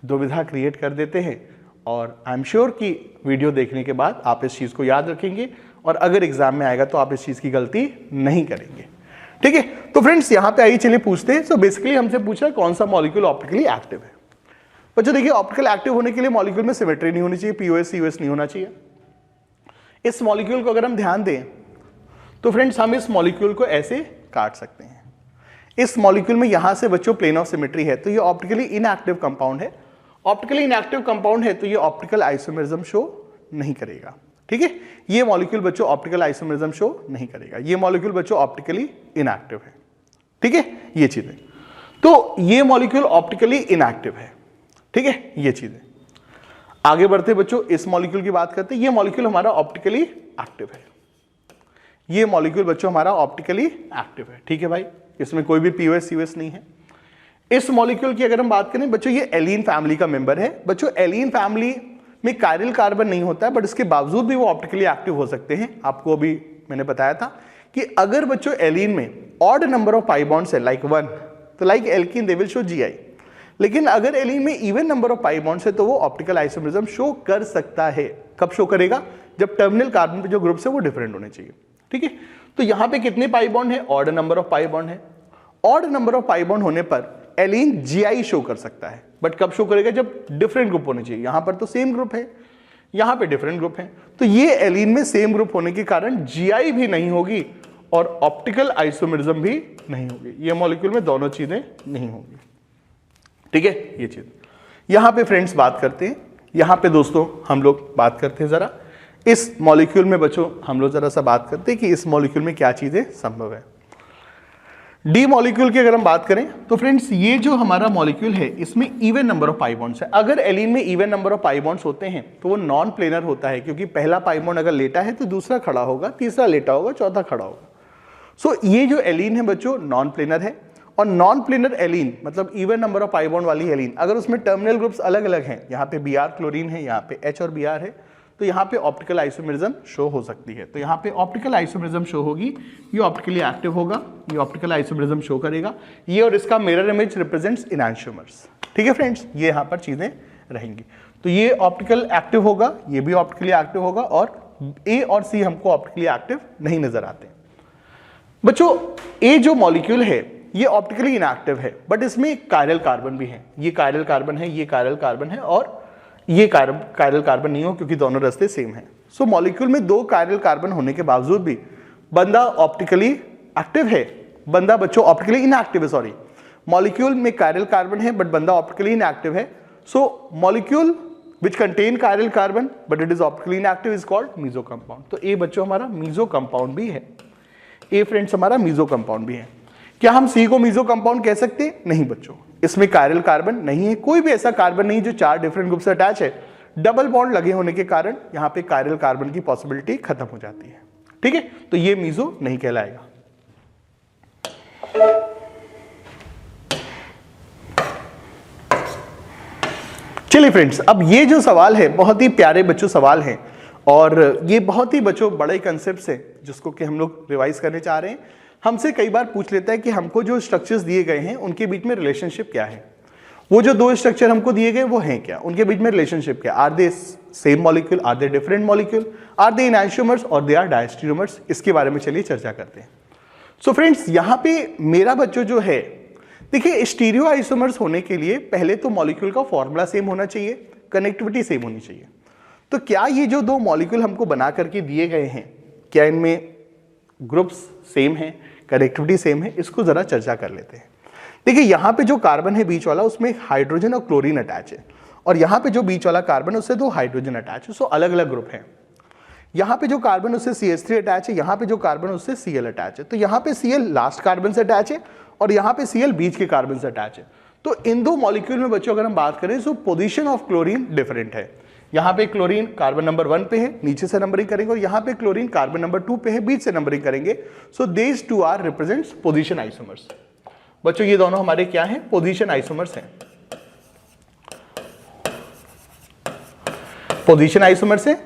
दुविधा क्रिएट कर देते हैं, और आई एम श्योर कि वीडियो देखने के बाद आप इस चीज को याद रखेंगे, और अगर एग्जाम में आएगा तो आप इस चीज की गलती नहीं करेंगे। ठीक है, तो फ्रेंड्स यहां पे आइए चलिए पूछते हैं। सो बेसिकली हमसे पूछा कौन सा मॉलिक्यूल ऑप्टिकली एक्टिव है। बच्चों देखिए ऑप्टिकल एक्टिव होने के लिए मॉलिक्यूल में सिमेट्री नहीं होनी चाहिए, पीओएस सीओएस नहीं होना चाहिए। इस मॉलिक्यूल को अगर हम ध्यान दें तो फ्रेंड्स हम इस मॉलिक्यूल को ऐसे काट सकते हैं। इस मॉलिक्यूल में यहां से बच्चों प्लेन ऑफ सिमेट्री है, तो ये ऑप्टिकली इनएक्टिव कंपाउंड है। ऑप्टिकली इनएक्टिव कंपाउंड है तो ये ऑप्टिकल आइसोमेरिज्म शो नहीं करेगा। ठीक है, ये मॉलिक्यूल बच्चों ऑप्टिकल आइसोमेरिज्म शो नहीं करेगा। ये मॉलिक्यूल बच्चों ऑप्टिकली इनएक्टिव है। ठीक है, ये चीजें, तो ये मॉलिक्यूल ऑप्टिकली इनएक्टिव है। ठीक है, ये चीजें। आगे बढ़ते बच्चों इस मॉलिक्यूल की बात करते हैं। ये मॉलिक्यूल हमारा ऑप्टिकली एक्टिव है। ये मॉलिक्यूल बच्चों हमारा ऑप्टिकली एक्टिव है। ठीक है भाई, इसमें कोई भी पीओएस सीओएस नहीं है। इस मॉलिक्यूल की अगर हम बात करें बच्चों, ये एलीन फैमिली का मेंबर है। बच्चों एलीन फैमिली में कायरल कार्बन नहीं होता है, बट इसके बावजूद भी वो ऑप्टिकली एक्टिव हो सकते हैं। आपको अभी मैंने बताया था कि अगर बच्चों एलीन में odd number of pi bonds है लाइक 1, तो like alkene they will show GI। लेकिन अगर एलीन में even number of pi bonds है तो वो ऑप्टिकल आइसोमेरिज्म शो कर सकता है। कब शो करेगा? जब टर्मिनल कार्बन पे जो ग्रुप्स है वो डिफरेंट होने चाहिए। ठीक है, तो यहां पे कितने पाई बॉन्ड है? Odd number of pi bond है। Odd number of pi bond होने पर एलीन जीआई शो कर सकता है, बट कब शो करेगा? जब डिफरेंट ग्रुप होने चाहिए। यहां पर तो सेम ग्रुप है, यहां पे डिफरेंट ग्रुप है, तो ये एलीन में सेम ग्रुप होने के कारण जीआई भी नहीं होगी और ऑप्टिकल आइसोमेरिज्म भी नहीं होगी। ये मॉलिक्यूल में दोनों चीजें नहीं होगी। ठीक है, ये चीज यहां पे फ्रेंड्स बात करते हैं। यहां पे दोस्तों हम लोग बात करते हैं जरा इस मॉलिक्यूल में बच्चों, हम लोग जरा सा बात करते हैं कि इस मॉलिक्यूल में क्या चीजें संभव है। डी मॉलिक्यूल की अगर हम बात करें तो फ्रेंड्स ये जो हमारा मॉलिक्यूल है इसमें even number of pi bonds है। अगर एलीन में even number of pi bonds होते हैं तो वो नॉन प्लेनर होता है, क्योंकि पहला पाई बॉन्ड अगर लेटा है तो दूसरा खड़ा होगा, तीसरा लेटा होगा, चौथा खड़ा होगा। सो ये जो एलीन है बच्चों नॉन प्लेनर है, और नॉन प्लेनर एलीन मतलब even number of pi bond वाली एलीन, अगर उसमें टर्मिनल ग्रुप्स अलग अलग हैं, यहाँ पे Br क्लोरीन है, यहाँ पे H और Br है, तो यहाँ पे ऑप्टिकल आइसोमेरिज्म शो हो सकती है। तो यहाँ पे ऑप्टिकल आइसोमेरिज्म शो होगी, ये ऑप्टिकली एक्टिव होगा, ये ऑप्टिकल आइसोमेरिज्म शो करेगा, ये और इसका मिरर इमेज रिप्रेजेंट्स एनांशियोमर्स। ठीक है फ्रेंड्स, ये यहाँ पर चीजें रहेंगी। तो ये ऑप्टिकल एक्टिव होगा, ये भी ऑप्टिकली एक्टिव होगा, और ए और सी हमको ऑप्टिकली एक्टिव नहीं नजर आते। बच्चों ए जो मॉलिक्यूल है ये ऑप्टिकली इनएक्टिव है, बट इसमें कायरल कार्बन भी है। ये कायरल कार्बन है, ये कायरल कार्बन है, और ये कायरल कार्बन नहीं हो, क्योंकि दोनों रास्ते सेम हैं। सो मॉलिक्यूल में दो कायरल कार्बन होने के बावजूद भी बंदा ऑप्टिकली एक्टिव है, बंदा बच्चों ऑप्टिकली इनएक्टिव है। सॉरी, मॉलिक्यूल में कायरल कार्बन है बट बंदा ऑप्टिकली इनएक्टिव है। So molecule which contain chiral carbon but it is optically inactive is called meso compound. तो ए बच्चों हमारा मीजो कंपाउंड भी है, ए फ्रेंड्स हमारा मीजो कंपाउंड भी है। क्या हम सी को मीजो कंपाउंड कह सकते हैं? नहीं बच्चों, इसमें कायरल कार्बन नहीं है, कोई भी ऐसा कार्बन नहीं जो चार डिफरेंट ग्रुप से अटैच है। डबल बॉन्ड लगे होने के कारण यहां पे कायरल कार्बन की पॉसिबिलिटी खत्म हो जाती है। ठीक है, तो ये मीजो नहीं कहलाएगा। चलिए फ्रेंड्स, अब ये जो सवाल है बहुत ही प्यारे बच्चों सवाल है, और ये बहुत ही बच्चों बड़े कंसेप्ट है जिसको कि हम लोग रिवाइज करने चाह रहे हैं। हमसे कई बार पूछ लेता है कि हमको जो स्ट्रक्चर्स दिए गए हैं उनके बीच में रिलेशनशिप क्या है। वो जो दो स्ट्रक्चर हमको दिए गए वो हैं क्या, उनके बीच में रिलेशनशिप क्या, are they same molecule, are they different molecule, are they enantiomers और दे आर डायस्टेरियोमर्स, इसके बारे में चलिए चर्चा करते हैं। सो फ्रेंड्स, यहां पे मेरा बच्चों जो है, देखिए स्टीरियो आइसोमर्स होने के लिए पहले तो मॉलिक्यूल का फॉर्मूला सेम होना चाहिए, कनेक्टिविटी सेम होनी चाहिए। तो क्या ये जो दो मॉलिक्यूल हमको बना करके दिए गए हैं, क्या इनमें ग्रुप्स सेम है, कनेक्टिविटी सेम है? इसको जरा चर्चा कर लेते हैं। देखिए यहाँ पे जो कार्बन है बीच वाला, उसमें हाइड्रोजन और क्लोरीन अटैच है, और यहाँ पे जो बीच वाला कार्बन है उससे दो हाइड्रोजन अटैच है। सो अलग अलग ग्रुप है। यहाँ पे जो कार्बन उससे CH3 अटैच है, यहाँ पे जो कार्बन उससे Cl अटैच है। तो यहाँ पे Cl लास्ट कार्बन से अटैच है और यहाँ पे Cl बीच के कार्बन से अटैच है। तो इन दो मॉलिक्यूल में बच्चों अगर हम बात करें तो पोजीशन ऑफ क्लोरीन डिफरेंट है। यहाँ पे क्लोरीन कार्बन नंबर 1 पे है, नीचे से नंबरिंग करेंगे, और यहाँ पे क्लोरीन कार्बन नंबर 2 पे है, बीच से नंबरिंग करेंगे। So these two are represents position isomers. बच्चों ये दोनों हमारे क्या हैं? पोजीशन आइसोमर्स हैं। पोजीशन आइसोमर्स है।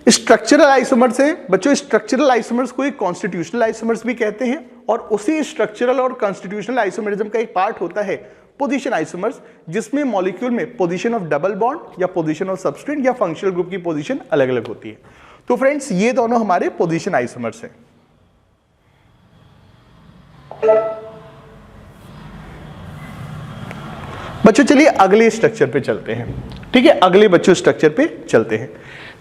स्ट्रक्चरल आइसोमर्स है बच्चों। स्ट्रक्चरल आइसोमर्स को एक कॉन्स्टिट्यूशनल आइसोमर्स भी कहते हैं, और उसी स्ट्रक्चरल और कॉन्स्टिट्यूशनल आइसोमरिज्म का एक पार्ट होता है पोजीशन आइसोमर्स, जिसमें मॉलिक्यूल में पोजीशन ऑफ डबल बॉन्ड या पोजीशन ऑफ सबस्ट्रेट या फंक्शनल ग्रुप की पोजीशन अलग अलग होती है। तो फ्रेंड्स ये दोनों हमारे पोजीशन आइसोमर्स हैं। बच्चों चलिए अगले स्ट्रक्चर पे चलते हैं। ठीक है, अगले बच्चों स्ट्रक्चर पे चलते हैं।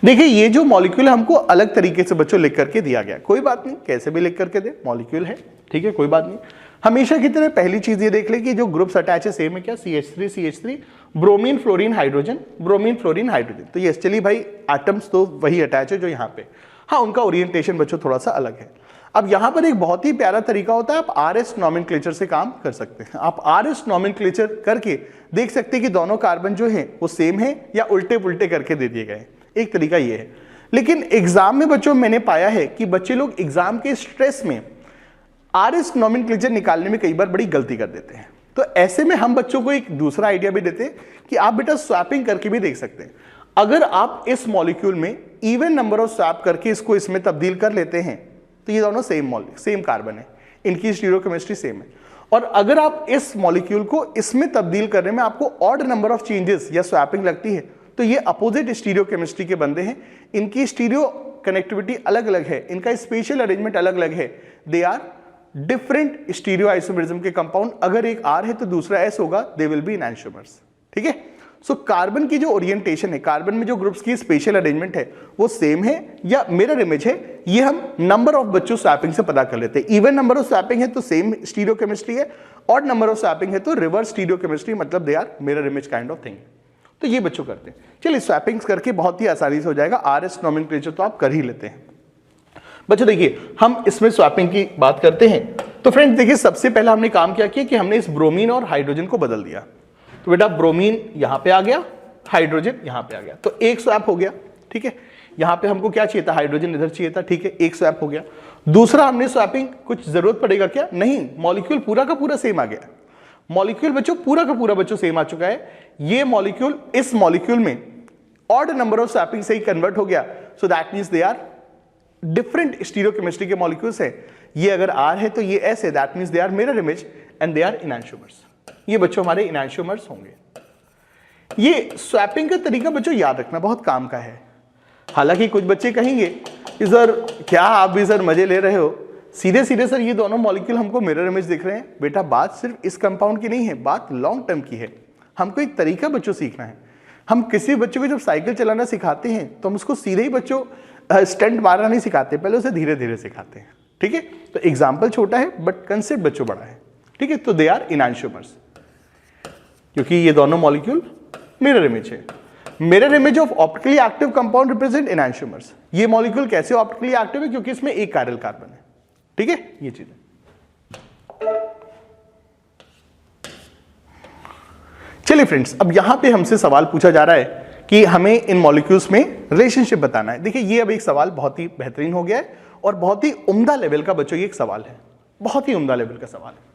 देखिए ये जो मॉलिक्यूल हमको अलग तरीके से बच्चों लिख करके दिया गया, कोई बात नहीं, कैसे भी लिख करके दे, मॉलिक्यूल है, ठीक है, कोई बात नहीं। हमेशा की तरह पहली चीज ये देख ले कि जो ग्रुप्स अटैच है सेम है क्या, CH3 bromine fluorine hydrogen, bromine fluorine hydrogen. तो ये चलिए भाई एटम्स तो वही अटैच है जो यहाँ पे, हाँ उनका ओरिएंटेशन बच्चों थोड़ा सा अलग है। अब यहाँ पर एक बहुत ही प्यारा तरीका होता है, आप RS नॉमेनक्लेचर से काम कर सकते हैं। आप RS नॉमेनक्लेचर करके देख सकते हैं कि दोनों कार्बन जो हैं वो सेम है या उल्टे पुल्टे करके दे दिए गए। एक तरीका ये है, लेकिन एग्जाम में बच्चों मैंने पाया है कि बच्चे लोग एग्जाम के स्ट्रेस में RS नॉमेनक्लेचर निकालने में कई बार बड़ी गलती कर देते हैं। तो ऐसे में हम बच्चों को एक दूसरा आइडिया भी देते हैं कि आप बेटा स्वैपिंग करके भी देख सकते हैं। अगर आप इस मॉलिक्यूल में इवन नंबर ऑफ स्वैप करके इसको इसमें तब्दील कर लेते हैं तो ये दोनों सेम कार्बन है, इनकी स्टीरियोकेमिस्ट्री सेम है। और अगर आप इस मॉलिक्यूल को इसमें तब्दील करने में आपको ऑड नंबर ऑफ चेंजेस या स्वैपिंग लगती है तो ये अपोजिट स्टीरियोकेमिस्ट्री के बंदे हैं, इनकी स्टीरियो कनेक्टिविटी अलग अलग है, इनका स्पेशल अरेंजमेंट अलग अलग है, they are different stereo isomerism के कंपाउंड, अगर एक R है तो दूसरा S होगा, दे विल बी एनांटियोमर्स। ठीक है, सो कार्बन की जो ओरिएंटेशन है, कार्बन में जो ग्रुप्स की स्पेशल अरेंजमेंट है वो सेम है या मिरर इमेज है, ये हम नंबर ऑफ बच्चों स्वैपिंग से पता कर लेते हैं। इवन नंबर ऑफ स्वैपिंग है तो सेम स्टीरियो केमिस्ट्री है, और नंबर ऑफ स्वैपिंग है तो रिवर्स स्टीरियो केमिस्ट्री, मतलब they are mirror image kind of thing. तो ये बच्चों करते हैं। चलिए स्वैपिंग्स करके बहुत ही आसानी से हो जाएगा। RS नोमेनक्लेचर तो आप कर ही लेते हैं। बच्चों देखिए, हम इसमें स्वैपिंग की बात करते हैं तो फ्रेंड्स देखिए, सबसे पहला हमने काम क्या किया कि हमने इस ब्रोमीन और हाइड्रोजन को बदल दिया। तो बेटा ब्रोमीन यहां पे आ गया, हाइड्रोजन यहां पे आ गया, तो एक स्वैप हो गया। ठीक है, यहां पे हमको क्या चाहिए था, हाइड्रोजन इधर चाहिए था। ठीक है, एक स्वैप हो गया। दूसरा हमने स्वैपिंग, कुछ जरूरत पड़ेगा क्या, नहीं, मॉलिक्यूल पूरा का पूरा सेम आ गया। मॉलिक्यूल बच्चों पूरा का पूरा बच्चों सेम आ चुका है। ये मॉलिक्यूल इस मॉलिक्यूल में ऑड नंबर ऑफ स्वैपिंग से ही कन्वर्ट हो गया, so that means they are different stereochemistry के मॉलिक्यूल्स है। ये अगर R है तो ये S है, that means they are mirror image and they are enantiomers. ये बच्चों हमारे इनैंशियोमर्स होंगे। ये स्वैपिंग का तरीका बच्चों याद रखना बहुत काम का है। हालांकि कुछ बच्चे कहेंगे कि सर क्या आप भी सर मजे ले रहे हो, सीधे सीधे सर ये दोनों मॉलिक्यूल हमको मिरर इमेज दिख रहे हैं। बेटा बात सिर्फ इस कंपाउंड की नहीं है, बात लॉन्ग टर्म की है। हमको एक तरीका बच्चों सीखना है। हम किसी बच्चों को जब साइकिल चलाना सिखाते हैं तो हम उसको सीधे ही बच्चों स्टंट मारना नहीं सिखाते, पहले उसे धीरे धीरे सिखाते हैं। ठीक है, तो एग्जाम्पल छोटा है बट कंसेप्ट बच्चों बड़ा है। ठीक है, तो दे आर इनैंशियोमर्स, क्योंकि ये दोनों मॉलिक्यूल मिरर इमेज है। Mirror image of optically active compound represent enantiomers. ये मॉलिक्यूल कैसे ऑप्टिकली एक्टिव है, क्योंकि इसमें एक कायरल कार्बन है। ठीक है, ये चीज है। चलिए फ्रेंड्स, अब यहां पे हमसे सवाल पूछा जा रहा है कि हमें इन मॉलिक्यूल्स में रिलेशनशिप बताना है। देखिए, ये अब एक सवाल बहुत ही बेहतरीन हो गया है और बहुत ही उम्दा लेवल का बच्चों ये एक सवाल है, बहुत ही उम्दा लेवल का सवाल है।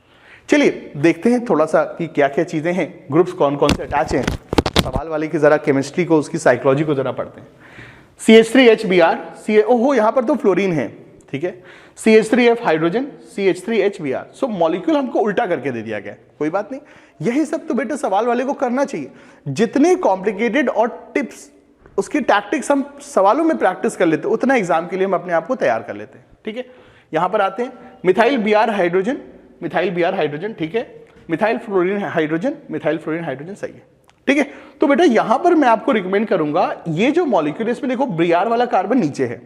चलिए देखते हैं थोड़ा सा कि क्या क्या चीजें हैं, ग्रुप्स कौन कौन से अटैच हैं। सवाल वाले की जरा केमिस्ट्री को, उसकी साइकोलॉजी को जरा पढ़ते हैं। CH3HBr, ओहो यहां पर तो फ्लोरीन है। ठीक है, CH3F हाइड्रोजन, CH3HBr। सो मॉलिक्यूल हमको उल्टा करके दे दिया गया, कोई बात नहीं। यही सब तो बेटा सवाल वाले को करना चाहिए। जितने कॉम्प्लिकेटेड और टिप्स, उसकी टैक्टिक्स हम सवालों में प्रैक्टिस कर लेते, उतना एग्जाम के लिए हम अपने आप को तैयार कर लेते हैं। ठीक है, यहां पर आते हैं, methyl Br hydrogen, methyl Br hydrogen. ठीक है, methyl fluorine hydrogen, methyl fluorine hydrogen, सही है। ठीक है, तो बेटा यहां पर मैं आपको रिकमेंड करूंगा, ये जो मॉलिक्यूल है इसमें देखो Br वाला कार्बन नीचे है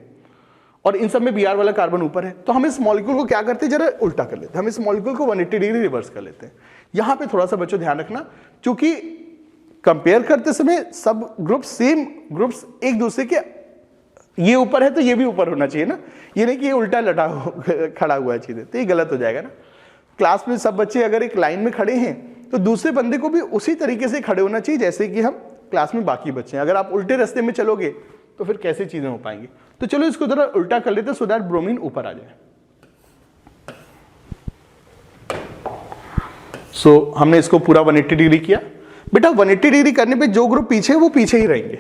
और इन सब में Br वाला कार्बन ऊपर है, तो हम इस मॉलिक्यूल को क्या करते हैं, जरा उल्टा कर लेते हैं। हम इस मॉलिक्यूल को 180 डिग्री रिवर्स कर लेते हैं। यहां पे थोड़ा सा बच्चों ध्यान रखना, क्योंकि कंपेयर करते समय सब ग्रुप्स, सेम ग्रुप्स एक दूसरे के, ये ऊपर है तो ये भी ऊपर होना चाहिए ना, ये नहीं कि ये उल्टा लटा खड़ा हुआ है चीजें, तो ये गलत हो जाएगा ना। क्लास में सब बच्चे अगर एक लाइन में खड़े हैं तो दूसरे बंदे को भी उसी तरीके से खड़े होना चाहिए जैसे कि हम क्लास में बाकी बच्चे हैं। अगर आप उल्टे रास्ते में चलोगे तो फिर कैसे चीजें हो पाएंगी। तो चलो इसको जरा उल्टा कर लेते, सो दैट ब्रोमीन ऊपर आ जाए। सो हमने इसको पूरा 180 डिग्री किया। बेटा 180 डिग्री करने पे जो ग्रुप पीछे है वो पीछे ही रहेंगे।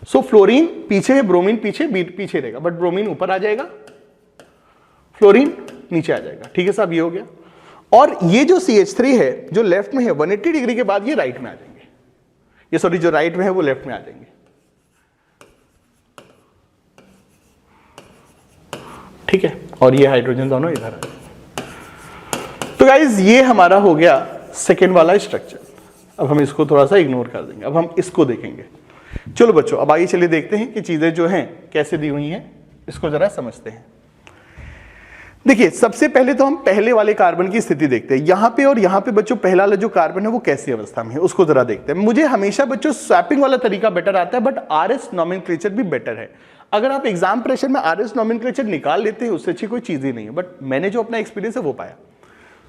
सो फ्लोरीन पीछे है, ब्रोमीन पीछे पीछे रहेगा, बट ब्रोमीन ऊपर आ जाएगा, फ्लोरीन नीचे आ जाएगा। ठीक है साहब, ये हो गया। और ये जो CH3 है जो लेफ्ट में है, 180 डिग्री के बाद ये राइट में आ जाएंगे। ये सॉरी, जो राइट में है वो लेफ्ट में आ जाएंगे। ठीक है, और ये हाइड्रोजन दोनों इधर आ। तो गाइज ये हमारा हो गया सेकेंड वाला स्ट्रक्चर। अब हम इसको थोड़ा सा इग्नोर कर देंगे, अब हम इसको देखेंगे। चलो बच्चों, अब आइए चलिए देखते हैं कि चीजें जो हैं कैसे दी हुई हैं, इसको जरा समझते हैं। देखिए, सबसे पहले तो हम पहले वाले कार्बन की स्थिति देखते हैं। यहां पे और यहां पे बच्चों पहला वाला जो कार्बन है वो कैसी अवस्था में है उसको जरा देखते हैं। मुझे हमेशा बच्चों स्वैपिंग वाला तरीका बेटर आता है, बट RS नोमेनक्लेचर भी बेटर है। अगर आप एग्जाम प्रेशर में RS नोमेनक्लेचर निकाल लेते हैं उससे अच्छी कोई चीज ही नहीं है, बट मैंने जो अपना एक्सपीरियंस है वो पाया।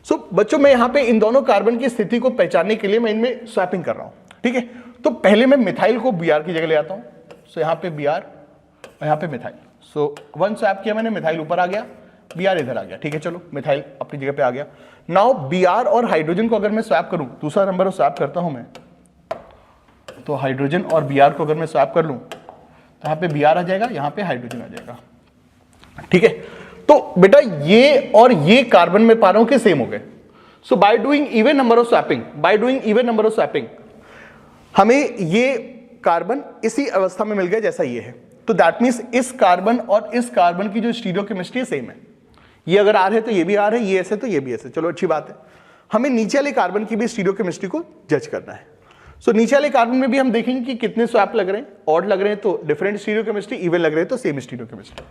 सो बच्चों, मैं यहाँ पे इन दोनों कार्बन की स्थिति को पहचानने के लिए मैं इनमें स्वैपिंग कर रहा हूँ। ठीक है, तो पहले मैं मिथाइल को Br की जगह ले आता हूँ। सो यहाँ पे Br और यहाँ पे मिथाइल। सो 1 स्वैप किया मैंने, मिथाइल ऊपर आ गया, Br इधर आ गया। ठीक है, चलो मिथाइल अपनी जगह पे आ गया। नाउ Br और हाइड्रोजन को अगर मैं स्वैप करूं, दूसरा नंबर स्वैप करता हूं मैं, तो हाइड्रोजन और Br को अगर मैं स्वैप कर लूं तो यहाँ पे Br आ जाएगा, यहाँ पे हाइड्रोजन आ जाएगा। ठीक है, तो बेटा ये और ये कार्बन में पा रहा हूं कि सेम हो गए। So by doing even number of swapping, हमें ये कार्बन इसी अवस्था में मिल गया जैसा ये है। तो दैट मीन्स इस कार्बन और इस कार्बन की जो स्टीरियोकेमिस्ट्री सेम है। ये अगर आर है तो ये भी आर है, ये ऐसे तो ये भी ऐसे, चलो अच्छी बात है। हमें नीचे वाले कार्बन की भी स्टीरियोकेमिस्ट्री को जज करना है। सो नीचे वाले कार्बन में भी हम देखेंगे कि कितने स्वैप लग रहे हैं, ऑड लग रहे हैं तो डिफरेंट स्टीरियोकेमिस्ट्री, इवन लग रहे हैं तो सेम स्टीरियोकेमिस्ट्री।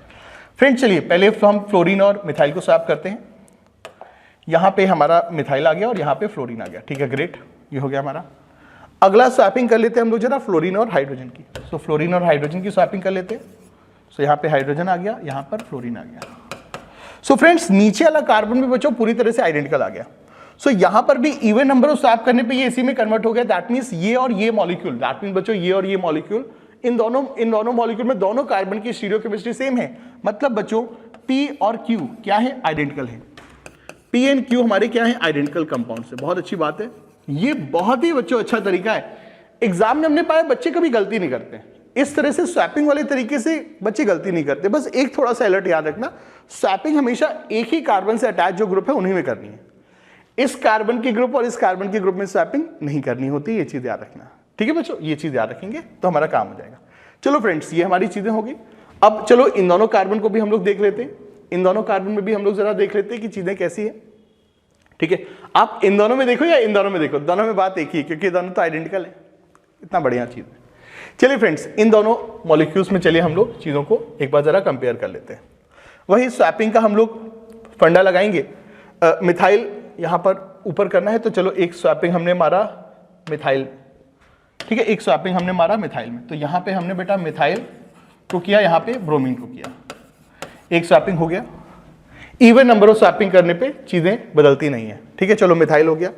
फ्रेंड्स चलिए पहले हम फ्लोरीन और मिथाइल को स्वैप करते हैं। यहां पे हमारा मिथाइल आ गया और यहां पे फ्लोरीन आ गया, ठीक है, ग्रेट, ये हो गया हमारा। अगला स्वैपिंग कर लेते हैं हम लोग जरा फ्लोरीन और हाइड्रोजन की। सो फ्लोरीन और हाइड्रोजन की स्वैपिंग कर लेते हैं। सो यहाँ पे हाइड्रोजन आ गया, यहाँ पर फ्लोरीन आ गया। सो फ्रेंड्स नीचे वाला कार्बन भी बच्चों पूरी तरह से आइडेंटिकल आ गया। सो यहां पर भी इवन नंबर ऑफ स्वैप करने पे ये इसी में कन्वर्ट हो गया। दैट मींस ये और ये मॉलिक्यूल, दैट मींस बच्चों ये और ये मॉलिक्यूल, इन दोनों मॉलिक्यूल में दोनों कार्बन की स्टीरियोकेमिस्ट्री सेम है। मतलब बच्चों P और Q क्या है, आइडेंटिकल है। P एंड Q हमारे क्या है, आइडेंटिकल कंपाउंड से। बहुत अच्छी बात है, ये बहुत ही बच्चों अच्छा तरीका है। एग्जाम में हमने पाया बच्चे कभी गलती नहीं करते, इस तरह से स्वैपिंग वाले तरीके से बच्चे गलती नहीं करते। बस एक थोड़ा सा अलर्ट याद रखना, स्वैपिंग हमेशा एक ही कार्बन से अटैच जो ग्रुप है उन्हीं में करनी है। इस कार्बन के ग्रुप और इस कार्बन के ग्रुप में स्वैपिंग नहीं करनी होती, ये चीज याद रखना, ठीक है बच्चों, ये चीज याद रखेंगे तो हमारा काम हो जाएगा। चलो फ्रेंड्स ये हमारी चीजें होगी। अब चलो इन दोनों कार्बन को भी हम लोग देख लेते हैं, इन दोनों कार्बन में भी हम लोग जरा देख लेते हैं कि चीजें कैसी है, ठीक है। आप इन दोनों में देखो या इन दोनों में देखो, दोनों में बात एक ही है क्योंकि दोनों तो आइडेंटिकल है। इतना बढ़िया चीज है। चलिए फ्रेंड्स इन दोनों मॉलिक्यूल्स में चलिए हम लोग चीजों को एक बार जरा कंपेयर कर लेते हैं। वही स्वैपिंग का हम लोग फंडा लगाएंगे। मिथाइल यहां पर ऊपर करना है तो चलो एक स्वैपिंग हमने मारा मिथाइल, ठीक है, एक स्वैपिंग हमने मारा मिथाइल में, तो यहां पे हमने बेटा मिथाइल को किया, यहां पे ब्रोमीन को किया, एक स्वैपिंग हो गया। इवन नंबर ऑफ स्वैपिंग करने पे चीजें बदलती नहीं है, ठीक है। चलो मिथाइल हो गया।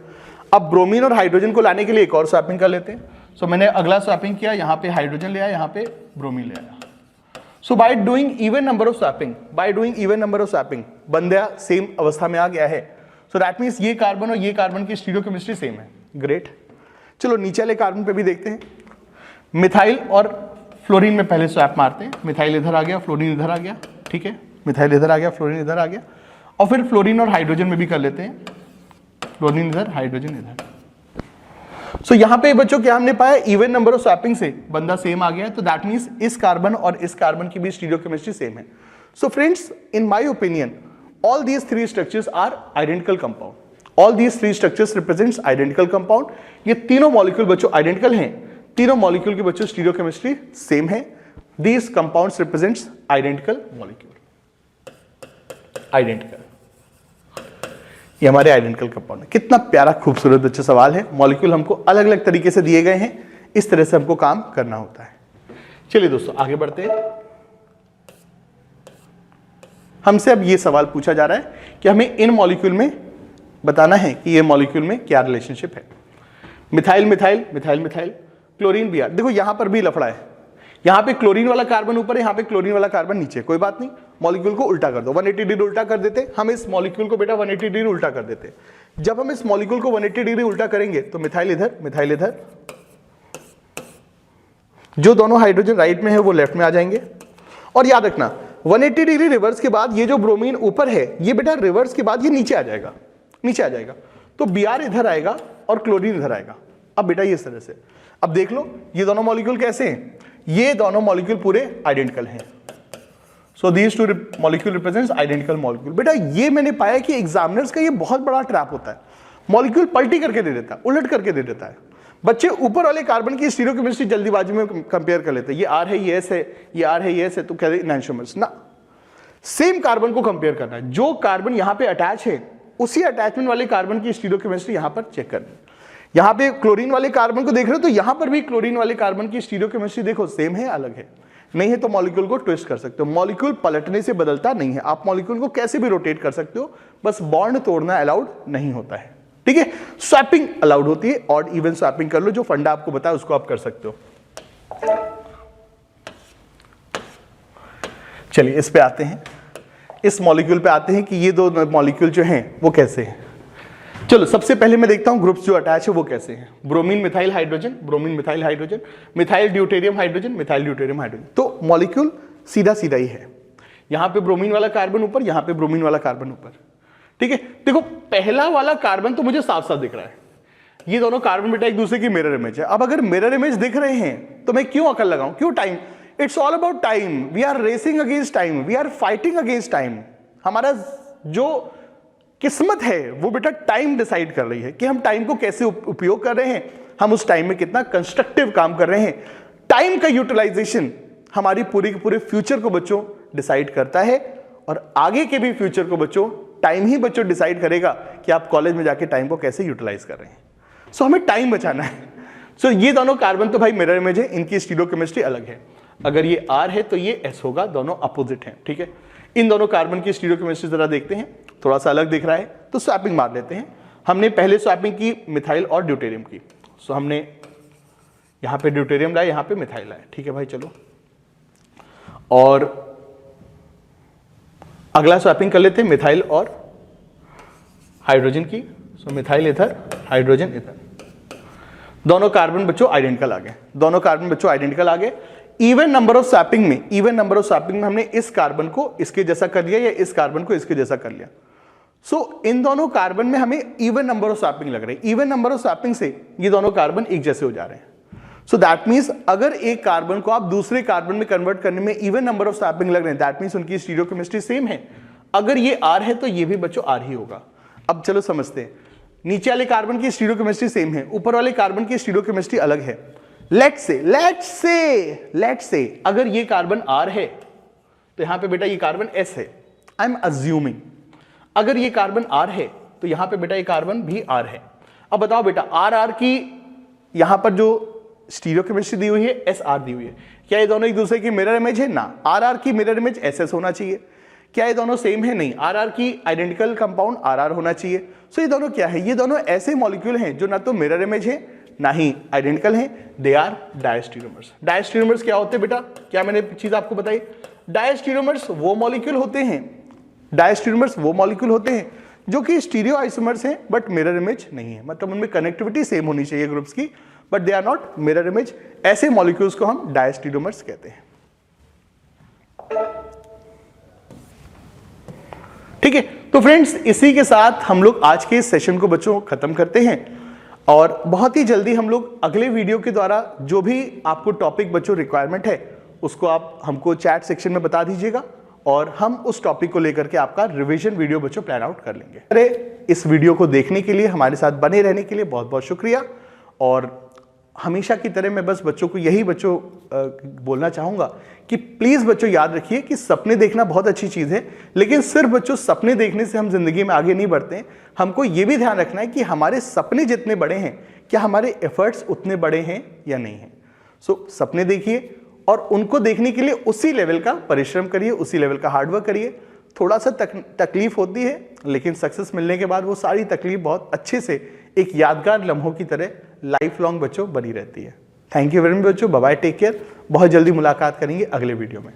अब ब्रोमीन और हाइड्रोजन को लाने के लिए एक और स्वैपिंग कर लेते हैं। सो मैंने अगला स्वैपिंग किया, यहां पे हाइड्रोजन ले आया, यहां पे ब्रोमीन ले आया। So by doing even number of swapping बंदा सेम अवस्था में आ गया है। सो दैट मींस ये कार्बन और ये कार्बन की स्टीरियोकेमिस्ट्री सेम है, ग्रेट। चलो नीचे वाले कार्बन पे भी देखते हैं। मिथाइल और फ्लोरीन में पहले स्वैप मारते हैं। मिथाइल इधर आ गया, फ्लोरीन इधर आ गया, ठीक है, मिथाइल इधर आ गया, फ्लोरीन इधर आ गया, और फिर फ्लोरीन और हाइड्रोजन में भी कर लेते हैं, फ्लोरीन इधर, हाइड्रोजन इधर। सो यहां पे बच्चों क्या हमने पाया, इवन नंबर ऑफ स्वैपिंग से बंदा सेम आ गया है, तो दैट मींस इस कार्बन और इस कार्बन की भी स्टीरियोकेमिस्ट्री सेम है। So friends in my opinion all these three structures are identical compound. All these three structures represents identical compound. ये तीनों मॉलिक्यूल बच्चों आइडेंटिकल हैं, तीनों मॉलिक्यूल की बच्चों स्टीरियोकेमिस्ट्री सेम है। These compounds represents identical molecule. Identical, ये हमारे आइडेंटिकल कंपाउंड है। कितना प्यारा खूबसूरत बच्चों सवाल है। मॉलिक्यूल हमको अलग अलग तरीके से दिए गए हैं, इस तरह से हमको काम करना होता है। चलिए दोस्तों आगे बढ़ते हैं। हमसे अब ये सवाल पूछा जा रहा है कि हमें इन मॉलिक्यूल में बताना है कि ये मॉलिक्यूल में क्या रिलेशनशिप है। Methyl methyl methyl methyl, chlorine भी। देखो यहां पर भी लफड़ा है, यहां पे क्लोरीन वाला कार्बन ऊपर है, यहां पे क्लोरीन वाला कार्बन नीचे। कोई बात नहीं, मॉलिक्यूल को उल्टा कर दो, 180 डिग्री उल्टा कर देते। हम इस मॉलिक्यूल को बेटा 180 डिग्री उल्टा कर देते। जब हम इस मॉलिक्यूल को 180 डिग्री उल्टा करेंगे तो मिथाइल इधर, जो दोनों हाइड्रोजन राइट में है वो लेफ्ट में आ जाएंगे। और याद रखना 180 डिग्री रिवर्स के बाद ये जो ब्रोमीन ऊपर है ये बेटा रिवर्स के बाद ये नीचे आ जाएगा, तो Br इधर आएगा और क्लोरीन इधर आएगा। अब बेटा ये इस तरह से, अब देख लो ये दोनों मॉलिक्यूल कैसे हैं, ये दोनों मॉलिक्यूल पूरे आइडेंटिकल हैं। सो these two molecule represents identical molecule. बेटा ये मैंने पाया कि एग्जामिनर्स का ये बहुत बड़ा ट्रैप होता है, मॉलिक्यूल पलटी करके दे देता है, उलट करके दे देता है। बच्चे ऊपर वाले कार्बन की स्टीरियोकेमिस्ट्री जल्दीबाजी में कंपेयर कर लेते हैं, ये आर है ये एस है, ये आर है ये एस है, तो कहते हैं एनांटियोमर्स ना। सेम कार्बन को कंपेयर करना है, जो कार्बन यहां पे अटैच है उसी अटैचमेंट वाले कार्बन की स्टीरियोकेमिस्ट्री यहां पर चेक करनी है। यहां पे क्लोरीन वाले कार्बन को देख रहे हो तो यहां पर भी क्लोरीन वाले कार्बन की स्टीरियोकेमिस्ट्री देखो सेम है अलग है, नहीं है तो मॉलिक्यूल को ट्विस्ट कर सकते हो। मॉलिक्यूल पलटने से बदलता नहीं है, आप मॉलिक्यूल को कैसे भी रोटेट कर सकते हो, बस बॉन्ड तोड़ना अलाउड नहीं होता है, ठीक है। स्वैपिंग अलाउड होती है, ऑड इवन स्वैपिंग कर लो, जो फंडा आपको बताया उसको आप कर सकते हो। चलिए इस पे आते हैं, इस मॉलिक्यूल पे आते हैं कि ये दो मॉलिक्यूल जो हैं वो कैसे हैं। चलो सबसे पहले मैं देखता हूं ग्रुप्स जो अटैच है वो कैसे हैं। Bromine methyl hydrogen, bromine methyl hydrogen, methyl deuterium hydrogen, methyl deuterium hydrogen. तो मॉलिक्यूल सीधा सीधा ही है, यहां पे ब्रोमीन वाला कार्बन ऊपर, यहां पे ब्रोमीन वाला कार्बन ऊपर, ठीक है। देखो पहला वाला कार्बन तो मुझे साफ साफ दिख रहा है, ये दोनों कार्बन बेटा एक दूसरे की मिरर इमेज है। अब अगर मिरर इमेज दिख रहे हैं तो मैं क्यों अकल लगाऊं, क्यों time, it's all about time, we are racing against time, we are fighting against time. हमारा जो किस्मत है वो बेटा टाइम डिसाइड कर रही है कि हम टाइम को कैसे उपयोग कर रहे हैं, हम उस टाइम में कितना कंस्ट्रक्टिव काम कर रहे हैं। टाइम का यूटिलाइजेशन हमारी पूरी के पूरे फ्यूचर को बच्चों डिसाइड करता है, और आगे के भी फ्यूचर को बच्चों टाइम ही बच्चों डिसाइड करेगा कि आप कॉलेज में जाके टाइम को कैसे यूटिलाइज कर रहे हैं। सो हमें टाइम बचाना है। सो ये दोनों कार्बन तो भाई मिरर इमेज है, इनकी स्टीरियोकेमिस्ट्री अलग है। अगर ये R है तो ये S होगा, दोनों अपोजिट हैं, ठीक है। इन दोनों कार्बन की स्टीरियोकेमिस्ट्री जरा देखते हैं, थोड़ा सा अलग दिख रहा है तो स्वैपिंग मार लेते हैं। हमने पहले स्वैपिंग की मिथाइल और ड्यूटेरियम की, सो हमने यहां पे ड्यूटेरियम लाया, यहां पे मिथाइल लाया, ठीक है भाई चलो। और अगला स्वैपिंग कर लेते हैं मिथाइल और हाइड्रोजन की, सो मिथाइल ईथर हाइड्रोजन ईथर। दोनों कार्बन बच्चों आइडेंटिकल आ गए, दोनों कार्बन बच्चों आइडेंटिकल आ गए। इवन नंबर ऑफ स्वैपिंग में, इवन नंबर ऑफ स्वैपिंग में हमने इस कार्बन को इसके जैसा कर लिया या इस कार्बन को इसके जैसा कर लिया। सो इन दोनों कार्बन में हमें इवन नंबर ऑफ स्वैपिंग लग रही है। इवन नंबर ऑफ स्वैपिंग से ये दोनों कार्बन एक जैसे हो जा रहे हैं। सो दैट मीन्स अगर एक कार्बन को आप दूसरे कार्बन में कन्वर्ट करने में इवन नंबर ऑफ स्वैपिंग लग रहे हैं, दैट मीन्स उनकी स्टीरियोकेमिस्ट्री सेम है। अगर ये R है तो ये भी बच्चों R ही होगा। अब चलो समझते हैं, नीचे वाले कार्बन की स्टीरियोकेमिस्ट्री सेम है, ऊपर वाले कार्बन की स्टीरियोकेमिस्ट्री अलग है। लेट्स से अगर ये कार्बन R है तो यहां पे बेटा ये कार्बन S है। आई एम अज्यूमिंग अगर ये कार्बन R है तो यहां पे बेटा ये कार्बन भी R है। अब बताओ बेटा R की यहां पर जो स्टीरियोकेमिस्ट्री दी हुई है SR दी हुई है, क्या ये दोनों एक दूसरे की मिरर इमेज है? ना, RR की मिरर इमेज SS होना चाहिए। क्या ये दोनों सेम है? नहीं, RR की आइडेंटिकल कंपाउंड RR होना चाहिए। सो ये दोनों क्या है? ये दोनों ऐसे मॉलिक्यूल हैं जो ना तो मिरर इमेज है ना ही आइडेंटिकल हैं, दे आर डायस्टीरियोमर्स। डायस्टीरियोमर्स क्या होते हैं बेटा? क्या मैंने चीज आपको बताई? डायस्टीरियोमर्स वो मॉलिक्यूल होते हैं, डायस्टीरियोमर्स वो मॉलिक्यूल होते हैं जो कि स्टीरियो आइसोमर्स हैं बट मिरर इमेज नहीं है। मतलब उनमें कनेक्टिविटी सेम होनी चाहिए ग्रुप्स की, but they are not mirror image. ऐसे मॉलिक्यूल्स को हम डायस्टीरियोमर्स कहते हैं। ठीक है, तो फ्रेंड्स इसी के साथ हम लोग आज के इस सेशन को बच्चों खत्म करते हैं, और बहुत ही जल्दी हम लोग अगले वीडियो के द्वारा जो भी आपको टॉपिक बच्चों रिक्वायरमेंट है उसको आप हमको चैट सेक्शन में बता दीजिएगा, और हम उस टॉपिक को लेकर के आपका रिवीजन वीडियो बच्चों प्लान आउट कर लेंगे। अरे इस वीडियो को देखने के लिए, हमारे साथ बने रहने के लिए बहुत बहुत शुक्रिया। और हमेशा की तरह मैं बस बच्चों को यही बच्चों बोलना चाहूंगा कि प्लीज बच्चों याद रखिए कि सपने देखना बहुत अच्छी चीज है, लेकिन सिर्फ बच्चों सपने देखने से हम जिंदगी में आगे नहीं बढ़ते हैं। हमको ये भी ध्यान रखना है कि हमारे सपने जितने बड़े हैं क्या हमारे एफर्ट्स उतने बड़े हैं या नहीं है। सो सपने देखिए और उनको देखने के लिए उसी लेवल का परिश्रम करिए, उसी लेवल का हार्डवर्क करिए। थोड़ा सा तकलीफ होती है, लेकिन सक्सेस मिलने के बाद वो सारी तकलीफ बहुत अच्छे से एक यादगार लम्हों की तरह लाइफ लॉन्ग बच्चों बनी रहती है। थैंक यू वेरी मच बच्चों, बाय बाय, टेक केयर। बहुत जल्दी मुलाकात करेंगे अगले वीडियो में।